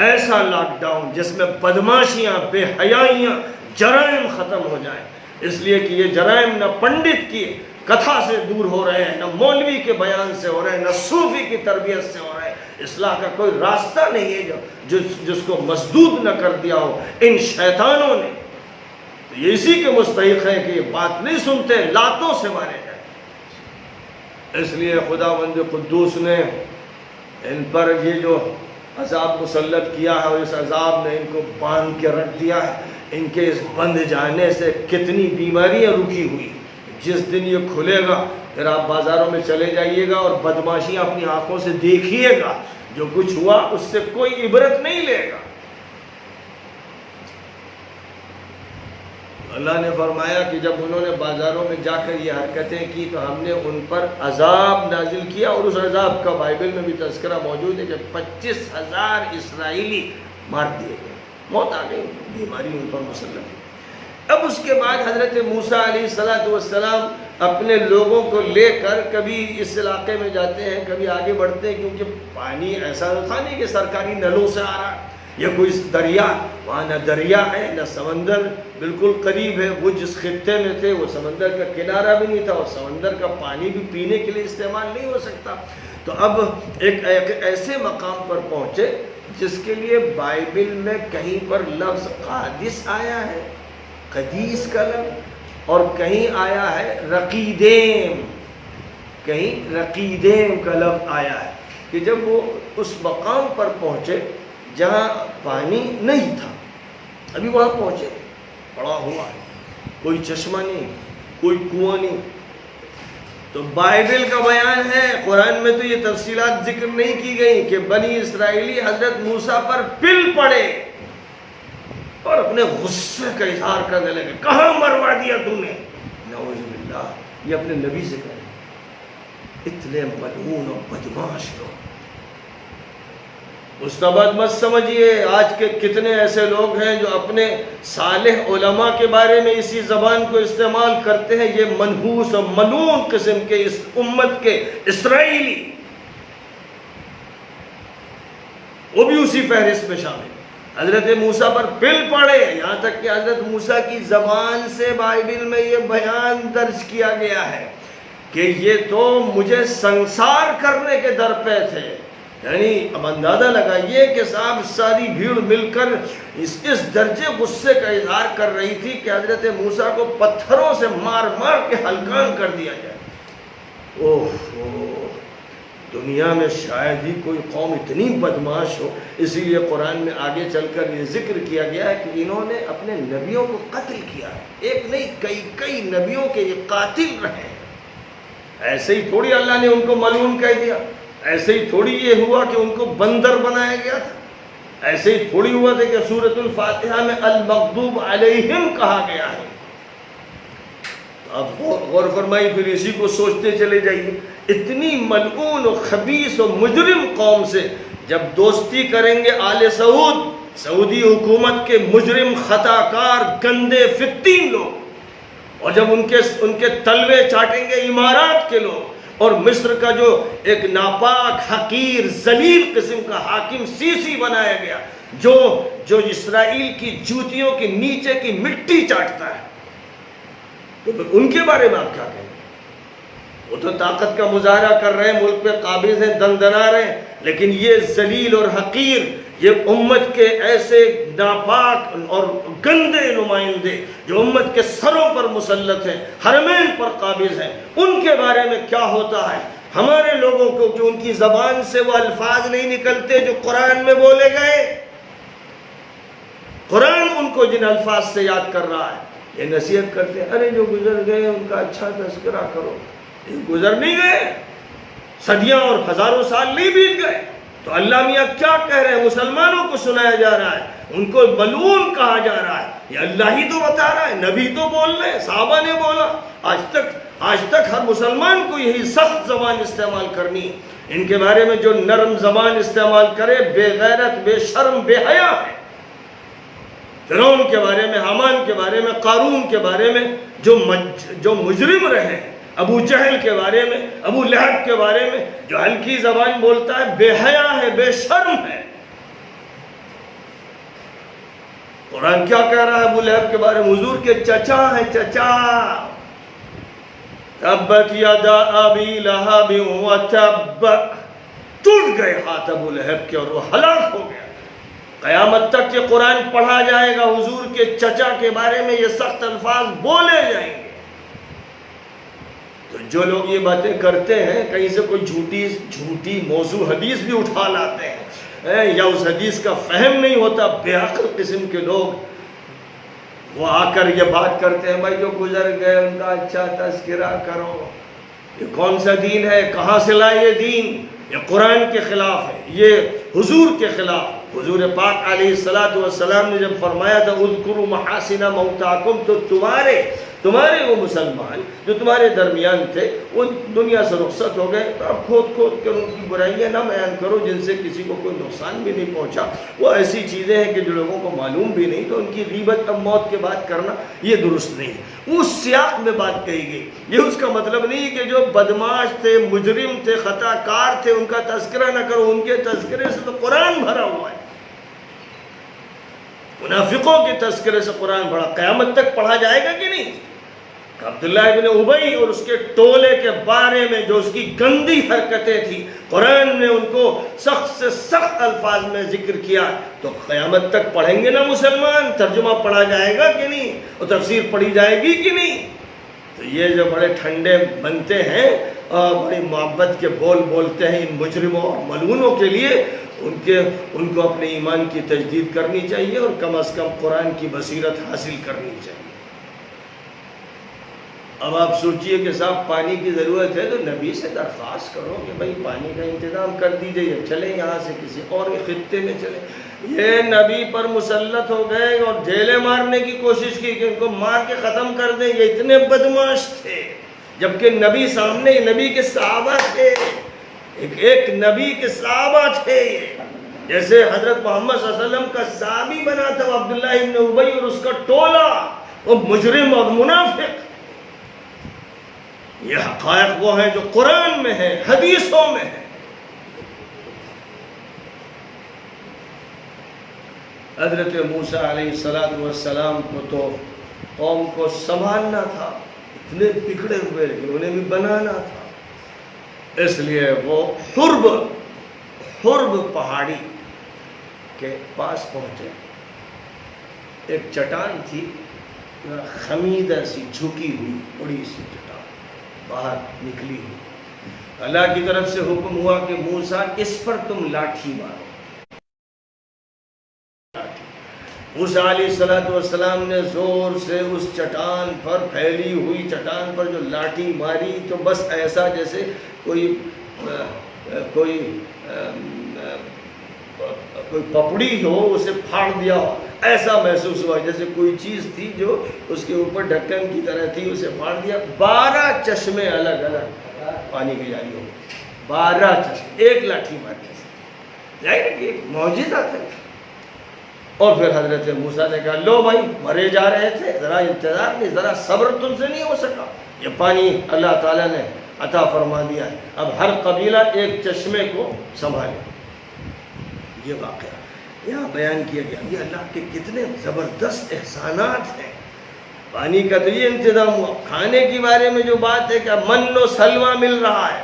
ایسا لاک ڈاؤن جس میں بدماشیاں، بے حیائیاں، جرائم ختم ہو جائیں، اس لیے کہ یہ جرائم نہ پنڈت کی کتھا سے دور ہو رہے ہیں، نہ مولوی کے بیان سے ہو رہے ہیں، نہ صوفی کی تربیت سے ہو رہے ہیں۔ اصلاح کا کوئی راستہ نہیں ہے جس کو مسدود نہ کر دیا ہو ان شیطانوں نے۔ تو یہ اسی کے مستحق ہے کہ یہ بات نہیں سنتے، لاتوں سے مارے جائیں۔ اس لیے خداوند قدوس نے ان پر یہ جو عذاب مسلط کیا ہے، اور اس عذاب نے ان کو باندھ کے رکھ دیا ہے، ان کے اس بند جانے سے کتنی بیماریاں رکی ہوئی۔ جس دن یہ کھلے گا پھر آپ بازاروں میں چلے جائیے گا اور بدماشیاں اپنی آنکھوں سے دیکھیے گا، جو کچھ ہوا اس سے کوئی عبرت نہیں لے گا۔ اللہ نے فرمایا کہ جب انہوں نے بازاروں میں جا کر یہ حرکتیں کی تو ہم نے ان پر عذاب نازل کیا، اور اس عذاب کا بائبل میں بھی تذکرہ موجود ہے کہ 25,000 اسرائیلی مار دیے گئے، موت آ گئی، بیماری ان پر مسلط۔ اب اس کے بعد حضرت موسیٰ علیہ السلام اپنے لوگوں کو لے کر کبھی اس علاقے میں جاتے ہیں، کبھی آگے بڑھتے ہیں، کیونکہ پانی ایسا تھا نہیں کہ سرکاری نلوں سے آ رہا یا کوئی دریا، وہاں نہ دریا ہے نہ سمندر بالکل قریب ہے، وہ جس خطے میں تھے وہ سمندر کا کنارہ بھی نہیں تھا، اور سمندر کا پانی بھی پینے کے لیے استعمال نہیں ہو سکتا۔ تو اب ایک ایسے مقام پر پہنچے جس کے لیے بائبل میں کہیں پر لفظ قادس آیا ہے، قدیس کا لفظ، اور کہیں آیا ہے رقیدیم، کہیں رقیدیم کا لفظ آیا ہے، کہ جب وہ اس مقام پر پہنچے جہاں پانی نہیں تھا، ابھی وہاں پہنچے، پڑا ہوا ہے، کوئی چشمہ نہیں، کوئی کنواں نہیں، تو بائبل کا بیان ہے، قرآن میں تو یہ تفصیلات ذکر نہیں کی گئی کہ بنی اسرائیلی حضرت موسیٰ پر پل پڑے اور اپنے غصے کا اظہار کرنے لگے، کہاں مروا دیا تم نے، نعوذ باللہ، یہ اپنے نبی سے کہے، اتنے ملعون اور بدمعاش لوگ۔ مستبد مت سمجھیے، آج کے کتنے ایسے لوگ ہیں جو اپنے صالح علماء کے بارے میں اسی زبان کو استعمال کرتے ہیں، یہ منحوس اور ملعون قسم کے اس امت کے اسرائیلی، وہ بھی اسی فہرست میں شامل۔ حضرت موسیٰ پر پل پڑے، یہاں تک کہ حضرت موسیٰ کی زبان سے بائبل میں یہ بیان درج کیا گیا ہے کہ یہ تو مجھے سنسار کرنے کے در پہ تھے۔ یعنی اب اندازہ لگائیے کہ صاحب ساری بھیڑ مل کر اس درجے غصے کا اظہار کر رہی تھی کہ حضرت موسیٰ کو پتھروں سے مار مار کے ہلکان کر دیا جائے۔ اوہ، دنیا میں شاید ہی کوئی قوم اتنی بدمعاش ہو، اسی لیے قرآن میں آگے چل کر یہ ذکر کیا گیا ہے کہ انہوں نے اپنے نبیوں کو قتل کیا، ایک نہیں کئی نبیوں کے یہ قاتل رہے ہیں۔ ایسے ہی تھوڑی اللہ نے ان کو ملعون کہہ دیا، ایسے ہی تھوڑی یہ ہوا کہ ان کو بندر بنایا گیا تھا، ایسے ہی تھوڑی ہوا تھا کہ سورۃ الفاتحہ میں المغضوب علیہم کہا گیا ہے۔ اب غور فرمائی، پھر اسی کو سوچتے چلے جائیے، اتنی ملعون و خبیث و مجرم قوم سے جب دوستی کریں گے آل سعود، سعودی حکومت کے مجرم، خطا کار، گندے فتین لوگ، اور جب ان کے تلوے چاٹیں گے امارات کے لوگ، اور مصر کا جو ایک ناپاک، حقیر، ذلیل قسم کا حاکم سیسی بنایا گیا، جو اسرائیل کی جوتیوں کے نیچے کی مٹی چاٹتا ہے، تو ان کے بارے میں آپ کیا کہیں گے؟ وہ تو طاقت کا مظاہرہ کر رہے ہیں، ملک پہ قابض ہیں، دندنا رہے ہیں، لیکن یہ ذلیل اور حقیر، یہ امت کے ایسے ناپاک اور گندے نمائندے جو امت کے سروں پر مسلط ہیں، حرمین پر قابض ہیں، ان کے بارے میں کیا ہوتا ہے؟ ہمارے لوگوں کو کہ ان کی زبان سے وہ الفاظ نہیں نکلتے جو قرآن میں بولے گئے، قرآن ان کو جن الفاظ سے یاد کر رہا ہے، یہ نصیحت کرتے ہیں، ارے جو گزر گئے ان کا اچھا تذکرہ کرو، یہ گزر نہیں گئے، صدیاں اور ہزاروں سال نہیں بیت گئے، تو اللہ میاں کیا کہہ رہے ہیں؟ مسلمانوں کو سنایا جا رہا ہے، ان کو ملعون کہا جا رہا ہے، یہ اللہ ہی تو بتا رہا ہے، نبی تو بول رہے ہیں، صحابہ نے بولا، آج تک ہر مسلمان کو یہی سخت زبان استعمال کرنی ہے۔ ان کے بارے میں جو نرم زبان استعمال کرے بے غیرت، بے شرم، بے حیا ہے۔ فرعون کے بارے میں، حامان کے بارے میں، قارون کے بارے میں جو مجرم رہے، ابو جہل کے بارے میں، ابو لہب کے بارے میں جو ہلکی زبان بولتا ہے، بے حیا ہے، بے شرم ہے۔ قرآن کیا کہہ رہا ہے ابو لہب کے بارے میں؟ حضور کے چچا ہیں، چچا، تبت یدا ابی لہب وتب، ٹوٹ گئے ہاتھ ابو لہب کے اور وہ ہلاک ہو گیا۔ قیامت تک یہ قرآن پڑھا جائے گا، حضور کے چچا کے بارے میں یہ سخت الفاظ بولے جائیں گے۔ تو جو لوگ یہ باتیں کرتے ہیں، کہیں سے کوئی جھوٹی موضوع حدیث بھی اٹھا لاتے ہیں، یا اس حدیث کا فہم نہیں ہوتا، بے عقل قسم کے لوگ وہ آ کر یہ بات کرتے ہیں، بھائی جو گزر گئے ان کا اچھا تذکرہ کرو۔ یہ کون سا دین ہے؟ کہاں سے لائے یہ دین؟ یہ قرآن کے خلاف ہے، یہ حضور کے خلاف ہے۔ حضور پاک علیہ السلام نے جب فرمایا تھا اذکروا محاسن موتاکم، تو تمہارے وہ مسلمان جو تمہارے درمیان تھے وہ دنیا سے رخصت ہو گئے، تو اب کھود کر ان کی برائیاں نہ بیان کرو جن سے کسی کو کوئی نقصان بھی نہیں پہنچا، وہ ایسی چیزیں ہیں کہ جو لوگوں کو معلوم بھی نہیں، تو ان کی غیبت اب موت کے بعد کرنا یہ درست نہیں ہے۔ اس سیاق میں بات کہی گئی، یہ اس کا مطلب نہیں کہ جو بدماش تھے، مجرم تھے، خطا کار تھے، ان کا تذکرہ نہ کرو، ان کے تذکرے سے تو قرآن بھرا ہوا ہے۔ منافقوں کے تذکرے سے قرآن بڑا، قیامت تک پڑھا جائے گا کہ نہیں؟ عبداللہ ابن ابی اور اس کے ٹولے کے بارے میں جو اس کی گندی حرکتیں تھی، قرآن نے ان کو سخت سے سخت الفاظ میں ذکر کیا، تو قیامت تک پڑھیں گے نا مسلمان، ترجمہ پڑھا جائے گا کہ نہیں، اور تفسیر پڑھی جائے گی کہ نہیں؟ تو یہ جو بڑے ٹھنڈے بنتے ہیں اور بڑی محبت کے بول بولتے ہیں ان مجرموں اور ملعونوں کے لیے، ان کو اپنے ایمان کی تجدید کرنی چاہیے، اور کم از کم قرآن کی بصیرت حاصل کرنی چاہیے۔ اب آپ سوچئے کہ صاحب پانی کی ضرورت ہے تو نبی سے درخواست کرو کہ بھائی پانی کا انتظام کر دیجئے، چلیں یہاں سے کسی اور خطے میں چلیں۔ یہ نبی پر مسلط ہو گئے اور جیلے مارنے کی کوشش کی کہ ان کو مار کے ختم کر دیں، یہ اتنے بدماش تھے، جبکہ نبی سامنے، نبی کے صحابہ تھے، ایک نبی کے صحابہ تھے، جیسے حضرت محمد صلی اللہ علیہ وسلم کا صحابی بنا تھا عبداللہ ابن ابی اور اس کا ٹولہ، وہ مجرم اور منافق۔ یہ حقائق وہ ہیں جو قرآن میں ہیں، حدیثوں میں ہیں۔ حضرت موسیٰ علیہ السلام کو تو قوم کو سنبھالنا تھا، اتنے بگڑے ہوئے لیکن انہیں بھی بنانا تھا، اس لیے وہ حرب پہاڑی کے پاس پہنچے۔ ایک چٹان تھی خمیدہ سی، جھکی ہوئی بڑی سی چٹان باہر نکلی ہوئی۔ اللہ کی طرف سے حکم ہوا کہ موسیٰ اس پر تم لاٹھی مارو۔ موسیٰ علیہ السلام نے زور سے اس چٹان پر، پھیلی ہوئی چٹان پر جو لاٹھی ماری، تو بس ایسا جیسے کوئی پپڑی ہو اسے پھاڑ دیا ہو، ایسا محسوس ہوا، جیسے کوئی چیز تھی جو اس کے اوپر ڈھکن کی طرح تھی، اسے پھاڑ دیا۔ 12 چشمے الگ الگ پانی کے جاری ہو، 12 چشمے ایک لاٹھی مارنے سے، ظاہر کہ ایک معجزہ تھا۔ اور پھر حضرت موسیٰ نے کہا لو بھائی مرے جا رہے تھے، ذرا انتظار نہیں، ذرا صبر تم سے نہیں ہو سکا، یہ پانی اللہ تعالیٰ نے عطا فرما دیا ہے، اب ہر قبیلہ ایک چشمے کو سنبھالے۔ یہ واقعہ یہاں بیان کیا گیا، یہ اللہ کے کتنے زبردست احسانات ہیں۔ پانی کا تو یہ انتظام ہوا، کھانے کے بارے میں جو بات ہے کہ من و سلوہ مل رہا ہے،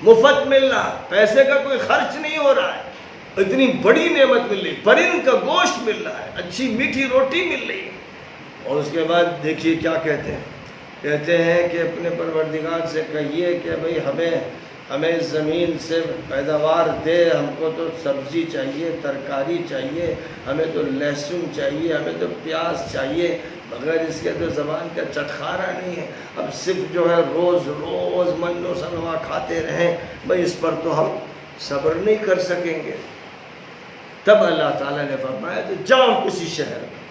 مفت مل رہا ہے، پیسے کا کوئی خرچ نہیں ہو رہا ہے، اتنی بڑی نعمت مل رہی، پرند کا گوشت مل رہا ہے، اچھی میٹھی روٹی مل رہی ہے۔ اور اس کے بعد دیکھیے کیا کہتے ہیں کہ اپنے پروردگار سے کہیے کہ بھئی ہمیں اس زمین سے پیداوار دے، ہم کو تو سبزی چاہیے، ترکاری چاہیے، ہمیں تو لہسن چاہیے، ہمیں تو پیاز چاہیے، بغیر اس کے تو زبان کا چٹخارا نہیں ہے۔ اب صرف جو ہے روز روز من و سلوہ کھاتے رہیں، بھئی اس پر تو ہم صبر نہیں کر سکیں گے۔ تب اللہ تعالیٰ نے فرمایا تو جاؤ کسی شہر میں،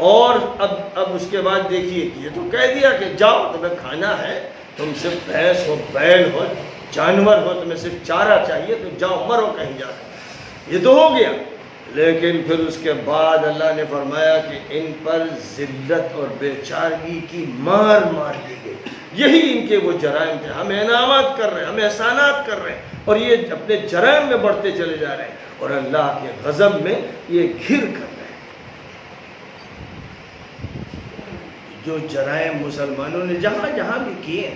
اور اب اس کے بعد دیکھیے یہ تو کہہ دیا کہ جاؤ تمہیں کھانا ہے، تم صرف بھینس ہو، بیل ہو، جانور ہو، تمہیں صرف چارہ چاہیے تو جاؤ مرو کہیں جا کر، یہ تو ہو گیا۔ لیکن پھر اس کے بعد اللہ نے فرمایا کہ ان پر ذلت اور بے چارگی کی مار دی گئی، یہی ان کے وہ جرائم تھے۔ ہم انعامات کر رہے ہیں، ہم احسانات کر رہے ہیں، اور یہ اپنے جرائم میں بڑھتے چلے جا رہے ہیں، اور اللہ کے غضب میں یہ گھر کر رہے ہیں۔ جو جرائم مسلمانوں نے جہاں جہاں بھی کیے،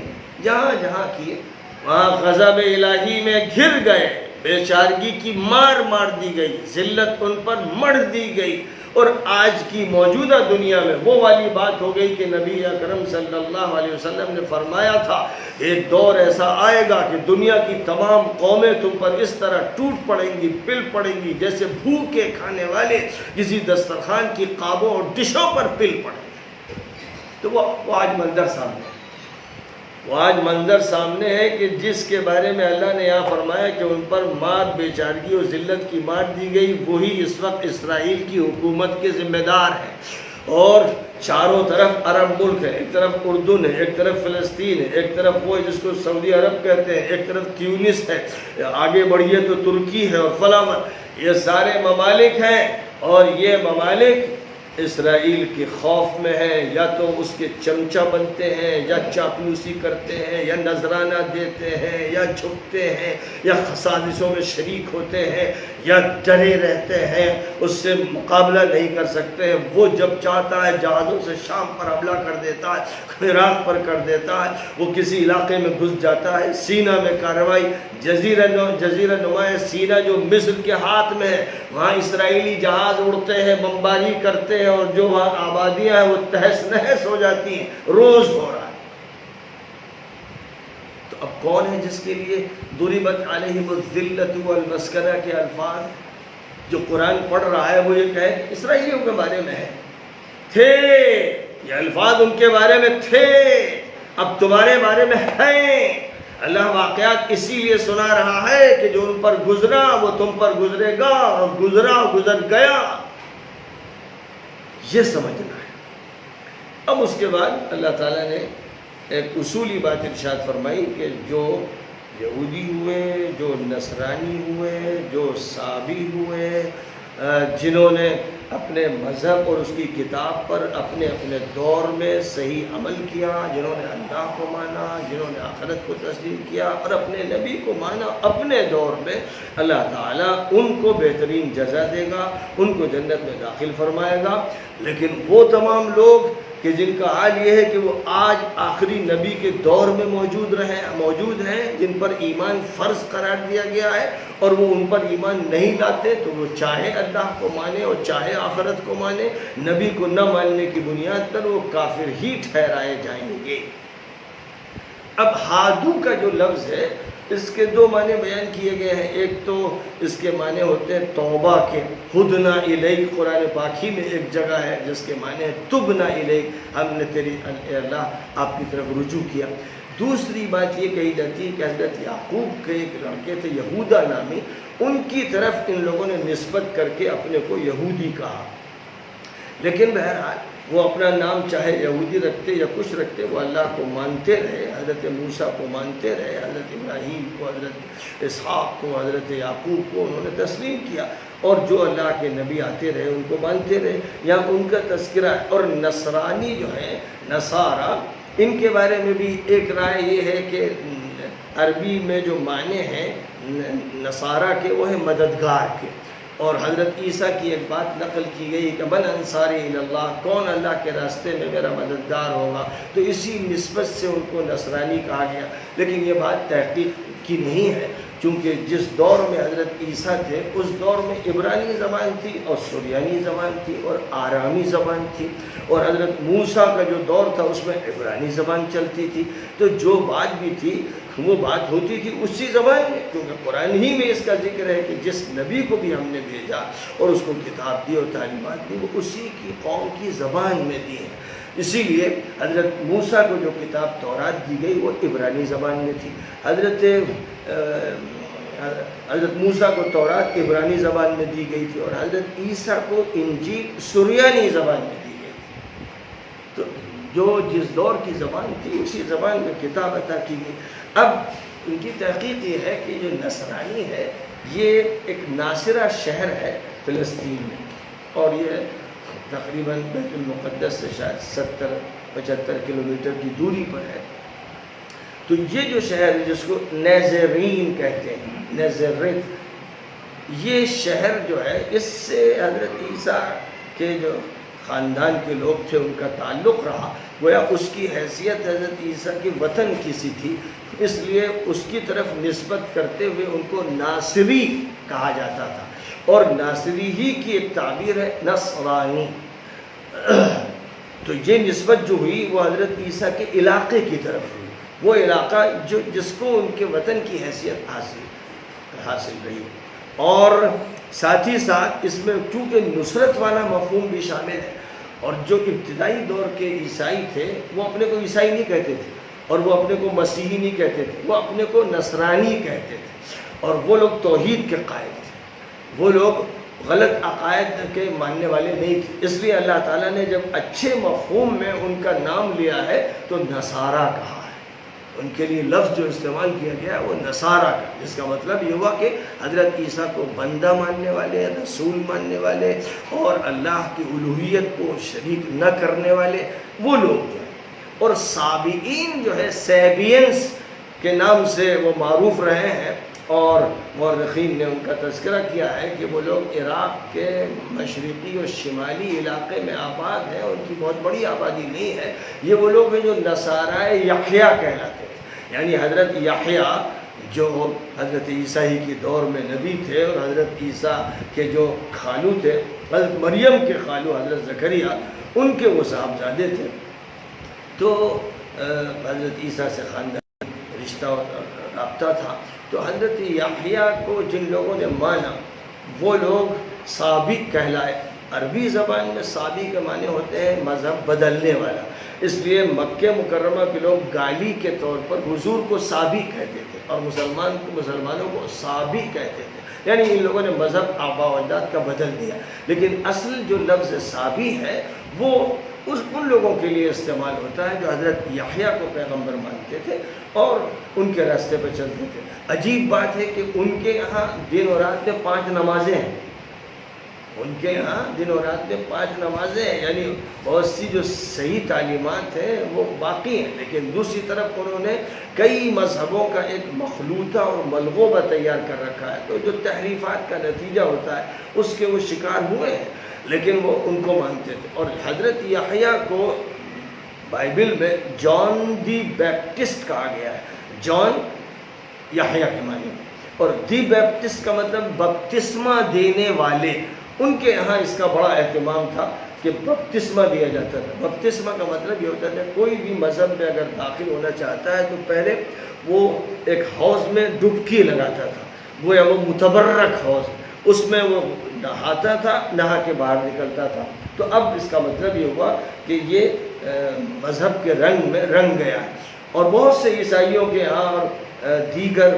وہاں غضب الہی میں گھر گئے، بے چارگی کی مار دی گئی، ذلت ان پر مڑ دی گئی۔ اور آج کی موجودہ دنیا میں وہ والی بات ہو گئی کہ نبی اکرم صلی اللہ علیہ وسلم نے فرمایا تھا ایک دور ایسا آئے گا کہ دنیا کی تمام قومیں تم پر اس طرح ٹوٹ پڑیں گی، پل پڑیں گی، جیسے بھوکے کھانے والے کسی دسترخوان کی قابوں اور ڈشوں پر پل پڑیں گے۔ تو وہ آج منظر سامنے، وہ آج منظر سامنے ہے کہ جس کے بارے میں اللہ نے یہاں فرمایا کہ ان پر مات، بیچارگی اور ذلت کی مات دی گئی، وہی اس وقت اسرائیل کی حکومت کے ذمہ دار ہیں۔ اور چاروں طرف عرب ملک ہے، ایک طرف اردن ہے، ایک طرف فلسطین ہے، ایک طرف وہ جس کو سعودی عرب کہتے ہیں، ایک طرف تیونس ہے، آگے بڑھیے تو ترکی ہے اور فلاں، یہ سارے ممالک ہیں، اور یہ ممالک اسرائیل کے خوف میں ہیں، یا تو اس کے چمچہ بنتے ہیں، یا چاپلوسی کرتے ہیں، یا نذرانہ دیتے ہیں، یا چھپتے ہیں، یا سازشوں میں شریک ہوتے ہیں، یا ڈرے رہتے ہیں، اس سے مقابلہ نہیں کر سکتے ہیں۔ وہ جب چاہتا ہے جہازوں سے شام پر حملہ کر دیتا ہے، عراق پر کر دیتا ہے، وہ کسی علاقے میں گھس جاتا ہے، سینا میں کارروائی، جزیرہ نما سینا جو مصر کے ہاتھ میں ہے، وہاں اسرائیلی جہاز اڑتے ہیں، بمباری کرتے ہیں، اور جو وہاں آبادیاں ہیں وہ تہس نہس ہو جاتی ہیں، روز ہو رہا ہے۔ تو اب کون ہے جس کے لیے ضربت علیہم الذلۃ والمسکنہ کے الفاظ جو قرآن پڑھ رہا ہے وہ یہ کہے کہ اسرائیلیوں کے بارے میں ہے، تھے یہ الفاظ ان کے بارے میں تھے، اب تمہارے بارے میں ہیں۔ اللہ واقعات اسی لیے سنا رہا ہے کہ جو ان پر گزرا وہ تم پر گزرے گا، اور گزرا گزر گیا، یہ سمجھنا ہے۔ اب اس کے بعد اللہ تعالیٰ نے ایک اصولی بات ارشاد فرمائی کہ جو یہودی ہوئے، جو نصرانی ہوئے، جو صابی ہوئے، جنہوں نے اپنے مذہب اور اس کی کتاب پر اپنے اپنے دور میں صحیح عمل کیا، جنہوں نے اللہ کو مانا، جنہوں نے آخرت کو تسلیم کیا اور اپنے نبی کو مانا اپنے دور میں، اللہ تعالیٰ ان کو بہترین جزا دے گا، ان کو جنت میں داخل فرمائے گا۔ لیکن وہ تمام لوگ کہ جن کا حال یہ ہے کہ وہ آج آخری نبی کے دور میں موجود ہیں، جن پر ایمان فرض قرار دیا گیا ہے، اور وہ ان پر ایمان نہیں لاتے، تو وہ چاہے اللہ کو مانے اور چاہے آخرت کو مانے، نبی کو نہ ماننے کی بنیاد پر وہ کافر ہی ٹھہرائے جائیں گے۔ اب ہادو کا جو لفظ ہے اس کے دو معنی بیان کیے گئے ہیں۔ ایک تو اس کے معنی ہوتے ہیں توبہ کے، ہدنا الیک، قرآن پاک ہی میں ایک جگہ ہے جس کے معنی ہے تبنا الیک، ہم نے تیری اے اللہ آپ کی طرف رجوع کیا۔ دوسری بات یہ کہی جاتی ہے کہ حضرت یعقوب کے ایک لڑکے تھے یہودا نامی، ان کی طرف ان لوگوں نے نسبت کر کے اپنے کو یہودی کہا، لیکن بہرحال وہ اپنا نام چاہے یہودی رکھتے یا کچھ رکھتے، وہ اللہ کو مانتے رہے، حضرت موسیٰ کو مانتے رہے، حضرت ابراہیم کو، حضرت اسحاق کو، حضرت یعقوب کو انہوں نے تسلیم کیا، اور جو اللہ کے نبی آتے رہے ان کو مانتے رہے، یا ان کا تذکرہ ہے۔ اور نصرانی جو ہیں، نصارہ، ان کے بارے میں بھی ایک رائے یہ ہے کہ عربی میں جو معنی ہیں نصارہ کے وہ ہیں مددگار کے، اور حضرت عیسیٰ کی ایک بات نقل کی گئی کہ من انصاری اللہ، کون اللہ کے راستے میں میرا مددگار ہوگا، تو اسی نسبت سے ان کو نصرانی کہا گیا۔ لیکن یہ بات تحقیق کی نہیں ہے، چونکہ جس دور میں حضرت عیسیٰ تھے اس دور میں عبرانی زبان تھی اور سریانی زبان تھی اور آرامی زبان تھی، اور حضرت موسیٰ کا جو دور تھا اس میں عبرانی زبان چلتی تھی، تو جو بات بھی تھی وہ بات ہوتی تھی اسی زبان میں، کیونکہ قرآن ہی میں اس کا ذکر ہے کہ جس نبی کو بھی ہم نے بھیجا اور اس کو کتاب دی اور تعلیمات دی وہ اسی کی قوم کی زبان میں دی ہیں۔ اسی لیے حضرت موسیٰ کو جو کتاب تورات دی گئی وہ عبرانی زبان میں تھی، حضرت موسیٰ کو تورات عبرانی زبان میں دی گئی تھی، اور حضرت عیسیٰ کو انجیل سریانی زبان میں دی گئی تھی۔ تو جو جس دور کی زبان تھی اسی زبان میں کتاب عطا کی گئی۔ اب ان کی تحقیق یہ ہے کہ جو نصرانی ہے یہ ایک ناصرہ شہر ہے فلسطین میں، اور یہ تقریباً بیت المقدس سے شاید 70-75 کلومیٹر کی دوری پر ہے۔ تو یہ جو شہر ہے جس کو نیزرین کہتے ہیں، نیزریت، یہ شہر جو ہے اس سے حضرت عیسیٰ کے جو خاندان کے لوگ تھے ان کا تعلق رہا، گویا اس کی حیثیت حضرت عیسیٰ کے وطن کی سی تھی، اس لیے اس کی طرف نسبت کرتے ہوئے ان کو ناصری کہا جاتا تھا، اور ناصری ہی کی ایک تعبیر ہے نصرانی۔ تو یہ نسبت جو ہوئی وہ حضرت عیسیٰ کے علاقے کی طرف ہوئی، وہ علاقہ جس کو ان کے وطن کی حیثیت حاصل رہی، اور ساتھ ہی ساتھ اس میں چونکہ نصرت والا مفہوم بھی شامل ہے، اور جو ابتدائی دور کے عیسائی تھے وہ اپنے کو عیسائی نہیں کہتے تھے، اور وہ اپنے کو مسیحی نہیں کہتے تھے، وہ اپنے کو نصرانی کہتے تھے، اور وہ لوگ توحید کے قائل تھے، وہ لوگ غلط عقائد کے ماننے والے نہیں تھے۔ اس لیے اللہ تعالیٰ نے جب اچھے مفہوم میں ان کا نام لیا ہے تو نصارہ کہا ہے، ان کے لیے لفظ جو استعمال کیا گیا ہے وہ نصارہ کا، جس کا مطلب یہ ہوا کہ حضرت عیسیٰ کو بندہ ماننے والے، رسول ماننے والے، اور اللہ کی الوہیت کو شریک نہ کرنے والے وہ لوگ جو ہیں۔ اور سابئین جو ہے، سیبینس کے نام سے وہ معروف رہے ہیں، اور مورخین نے ان کا تذکرہ کیا ہے کہ وہ لوگ عراق کے مشرقی اور شمالی علاقے میں آباد ہیں، ان کی بہت بڑی آبادی نہیں ہے۔ یہ وہ لوگ ہیں جو نصارۂ یحییٰ کہلاتے ہیں، یعنی حضرت یحییٰ جو حضرت عیسیٰ ہی کے دور میں نبی تھے، اور حضرت عیسیٰ کے جو خالو تھے، حضرت مریم کے خالو حضرت زکریا، ان کے وہ صاحبزادے تھے۔ تو حضرت عیسیٰ سے خاندان رشتہ اور رابطہ تھا۔ تو حضرت یحییٰ کو جن لوگوں نے مانا وہ لوگ سابق کہلائے۔ عربی زبان میں سابق کے معنی ہوتے ہیں مذہب بدلنے والا، اس لیے مکہ مکرمہ کے لوگ گالی کے طور پر حضور کو سابق کہتے تھے، اور مسلمانوں کو سابق کہتے تھے، یعنی ان لوگوں نے مذہب آباء و اجداد کا بدل دیا۔ لیکن اصل جو لفظ سابق ہے وہ ان لوگوں کے لیے استعمال ہوتا ہے جو حضرت یحییٰ کو پیغمبر مانتے تھے اور ان کے راستے پہ چلتے تھے۔ عجیب بات ہے کہ ان کے یہاں دن و رات میں 5 نمازیں ہیں، ان کے یہاں دن و رات میں 5 نمازیں ہیں، یعنی بہت سی جو صحیح تعلیمات ہیں وہ باقی ہیں، لیکن دوسری طرف انہوں نے کئی مذہبوں کا ایک مخلوطہ اور ملغوبہ تیار کر رکھا ہے، تو جو تحریفات کا نتیجہ ہوتا ہے اس کے وہ شکار ہوئے ہیں، لیکن وہ ان کو مانتے تھے۔ اور حضرت یحییٰ کو بائبل میں جان دی بیپٹسٹ کہا گیا ہے، جان یحییٰ کے معنی، اور دی بیپٹسٹ کا مطلب بپتسمہ دینے والے۔ ان کے یہاں اس کا بڑا اہتمام تھا کہ بپتسمہ دیا جاتا تھا۔ بپتسمہ کا مطلب یہ ہوتا تھا کوئی بھی مذہب میں اگر داخل ہونا چاہتا ہے تو پہلے وہ ایک حوض میں ڈبکی لگاتا تھا، وہ متبرک حوض، اس میں وہ نہاتا تھا، نہا کے باہر نکلتا تھا۔ تو اب اس کا مطلب یہ ہوا کہ یہ مذہب کے رنگ میں رنگ گیا ہے۔ اور بہت سے عیسائیوں کے یہاں اور دیگر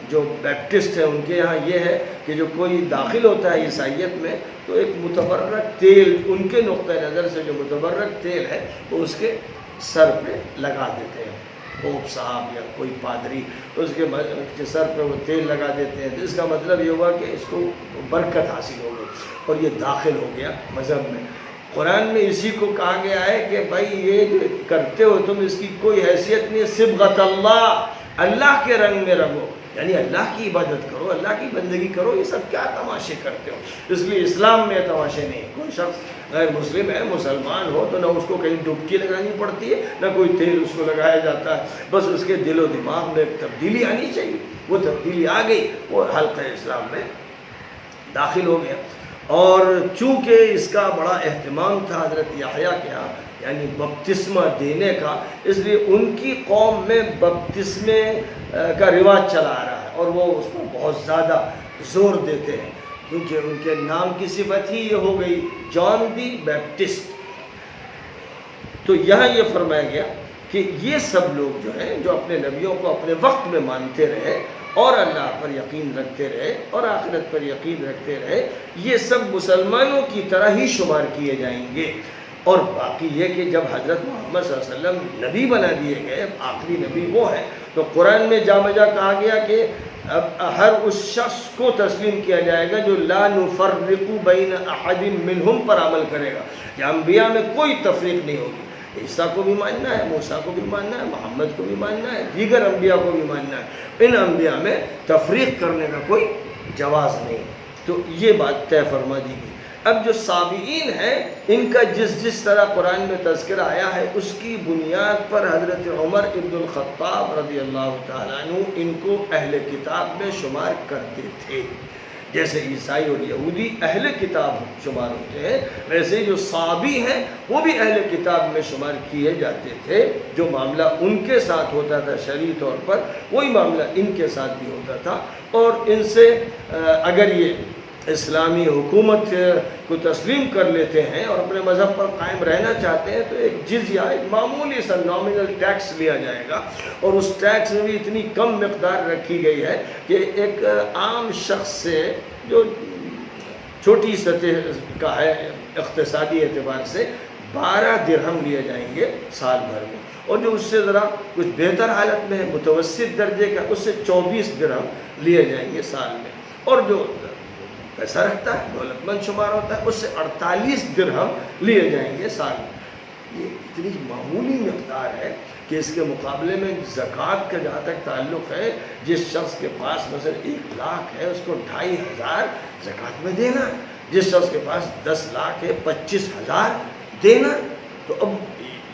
جو بیپٹسٹ ہیں ان کے یہاں یہ ہے کہ جو کوئی داخل ہوتا ہے عیسائیت میں تو ایک متبرک تیل، ان کے نقطۂ نظر سے جو متبرک تیل ہے وہ اس کے سر پہ لگا دیتے ہیں، پوپ صاحب یا کوئی پادری اس کے سر پہ وہ تیل لگا دیتے ہیں۔ تو اس کا مطلب یہ ہوا کہ اس کو برکت حاصل ہو گئی اور یہ داخل ہو گیا مذہب میں۔ قرآن میں اسی کو کہا گیا ہے کہ بھائی یہ جو کرتے ہو تم اس کی کوئی حیثیت نہیں، صبغۃ اللہ، اللہ کے رنگ میں رنگو، یعنی اللہ کی عبادت کرو، اللہ کی بندگی کرو، یہ سب کیا تماشے کرتے ہو؟ اس لیے اسلام میں تماشے نہیں۔ کوئی شخص غیر مسلم ہے، مسلمان ہو تو نہ اس کو کہیں ڈبکی لگانی پڑتی ہے، نہ کوئی تیل اس کو لگایا جاتا ہے، بس اس کے دل و دماغ میں ایک تبدیلی آنی چاہیے۔ وہ تبدیلی آ گئی، وہ حلقہ اسلام میں داخل ہو گیا۔ اور چونکہ اس کا بڑا اہتمام تھا حضرت یحییٰ کے یہاں، یعنی بپتسمہ دینے کا، اس لیے ان کی قوم میں بپتسمے کا رواج چلا آ رہا ہے اور وہ اس پر بہت زیادہ زور دیتے ہیں، کیونکہ ان کے نام کی صفت ہی یہ ہو گئی، جان دی بیپٹسٹ۔ تو یہاں یہ فرمایا گیا کہ یہ سب لوگ جو ہیں جو اپنے نبیوں کو اپنے وقت میں مانتے رہے اور اللہ پر یقین رکھتے رہے اور آخرت پر یقین رکھتے رہے، یہ سب مسلمانوں کی طرح ہی شمار کیے جائیں گے۔ اور باقی یہ کہ جب حضرت محمد صلی اللہ علیہ وسلم نبی بنا دیے گئے، آخری نبی وہ ہیں، تو قرآن میں جا بجا کہا گیا کہ اب ہر اس شخص کو تسلیم کیا جائے گا جو لا نفرق بین احد منہم پر عمل کرے گا، کہ انبیاء میں کوئی تفریق نہیں ہوگی۔ عیسیٰ کو بھی ماننا ہے، موسیٰ کو بھی ماننا ہے، محمد کو بھی ماننا ہے، دیگر انبیاء کو بھی ماننا ہے، ان انبیاء میں تفریق کرنے کا کوئی جواز نہیں۔ تو یہ بات طے فرما دی گئی۔ اب جو سابعین ہیں ان کا جس طرح قرآن میں تذکرہ آیا ہے اس کی بنیاد پر حضرت عمر ابن الخطاب رضی اللہ تعالیٰ عنہ ان کو اہل کتاب میں شمار کرتے تھے۔ جیسے عیسائی اور یہودی اہل کتاب شمار ہوتے ہیں، ویسے جو صابی ہیں وہ بھی اہل کتاب میں شمار کیے جاتے تھے۔ جو معاملہ ان کے ساتھ ہوتا تھا شرعی طور پر، وہی معاملہ ان کے ساتھ بھی ہوتا تھا، اور ان سے اگر یہ اسلامی حکومت کو تسلیم کر لیتے ہیں اور اپنے مذہب پر قائم رہنا چاہتے ہیں تو ایک جزیہ، ایک معمولی سا نامنل ٹیکس لیا جائے گا، اور اس ٹیکس میں بھی اتنی کم مقدار رکھی گئی ہے کہ ایک عام شخص سے جو چھوٹی سطح کا ہے اقتصادی اعتبار سے 12 درہم لیے جائیں گے سال بھر میں، اور جو اس سے ذرا کچھ بہتر حالت میں ہے، متوسط درجے کا، اس سے 24 درہم لیے جائیں گے سال میں، اور جو پیسہ رکھتا ہے، دولت مند شمار ہوتا ہے، اس سے 48 درہم لیے جائیں گے سال میں۔ یہ اتنی معمولی مقدار ہے کہ اس کے مقابلے میں زکوٰۃ کا جہاں تک تعلق ہے، جس شخص کے پاس مثلا 1 لاکھ ہے اس کو 2500 زکوٰۃ میں دینا، جس شخص کے پاس 10 لاکھ ہے 25,000 دینا۔ تو اب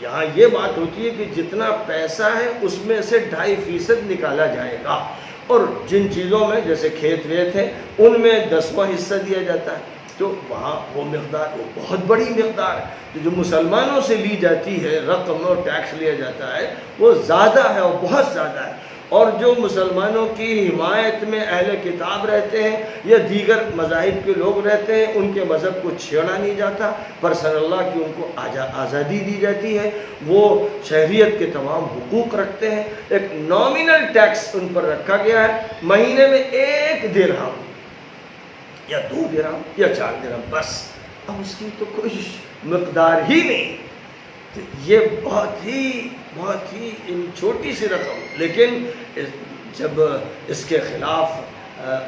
یہاں یہ بات ہوتی ہے کہ جتنا پیسہ ہے اس میں سے 2.5% نکالا جائے گا، اور جن چیزوں میں جیسے کھیت ویت ہے ان میں 10واں حصہ دیا جاتا ہے، تو وہاں وہ مقدار وہ بہت بڑی مقدار ہے، تو جو مسلمانوں سے لی جاتی ہے رقم اور ٹیکس لیا جاتا ہے وہ زیادہ ہے اور بہت زیادہ ہے، اور جو مسلمانوں کی حمایت میں اہل کتاب رہتے ہیں یا دیگر مذاہب کے لوگ رہتے ہیں ان کے مذہب کو چھیڑا نہیں جاتا، پرسنل اللہ کی ان کو آزادی دی جاتی ہے، وہ شہریت کے تمام حقوق رکھتے ہیں، ایک نامنل ٹیکس ان پر رکھا گیا ہے، مہینے میں 1 درہم یا 2 درہم یا 4 درہم بس، اب اس کی تو کوئی مقدار ہی نہیں۔ یہ بہت ہی چھوٹی سی رقم، لیکن جب اس کے خلاف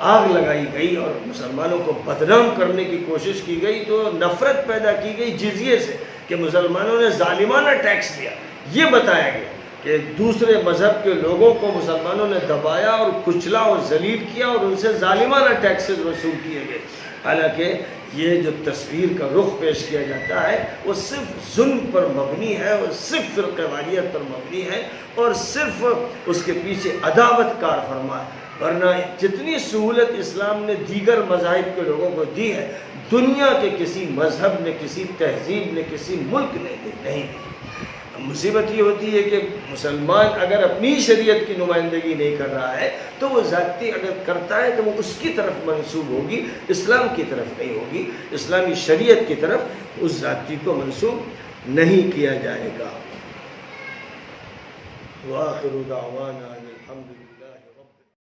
آگ لگائی گئی اور مسلمانوں کو بدنام کرنے کی کوشش کی گئی تو نفرت پیدا کی گئی جزیے سے کہ مسلمانوں نے ظالمانہ ٹیکس دیا، یہ بتایا گیا کہ دوسرے مذہب کے لوگوں کو مسلمانوں نے دبایا اور کچلا اور ذلیل کیا اور ان سے ظالمانہ ٹیکسز وصول کیے گئے، حالانکہ یہ جو تصویر کا رخ پیش کیا جاتا ہے وہ صرف ظلم پر مبنی ہے، اور صرف فرقہ واریت پر مبنی ہے، اور صرف اس کے پیچھے عداوت کار فرما ہے، ورنہ جتنی سہولت اسلام نے دیگر مذاہب کے لوگوں کو دی ہے دنیا کے کسی مذہب نے، کسی تہذیب نے، کسی ملک نے نہیں دی۔ مصیبت یہ ہوتی ہے کہ مسلمان اگر اپنی شریعت کی نمائندگی نہیں کر رہا ہے تو وہ ذاتی اگر کرتا ہے تو وہ اس کی طرف منسوب ہوگی، اسلام کی طرف نہیں ہوگی، اسلامی شریعت کی طرف اس ذاتی کو منسوب نہیں کیا جائے گا۔ وآخر دعوانا الحمدللہ۔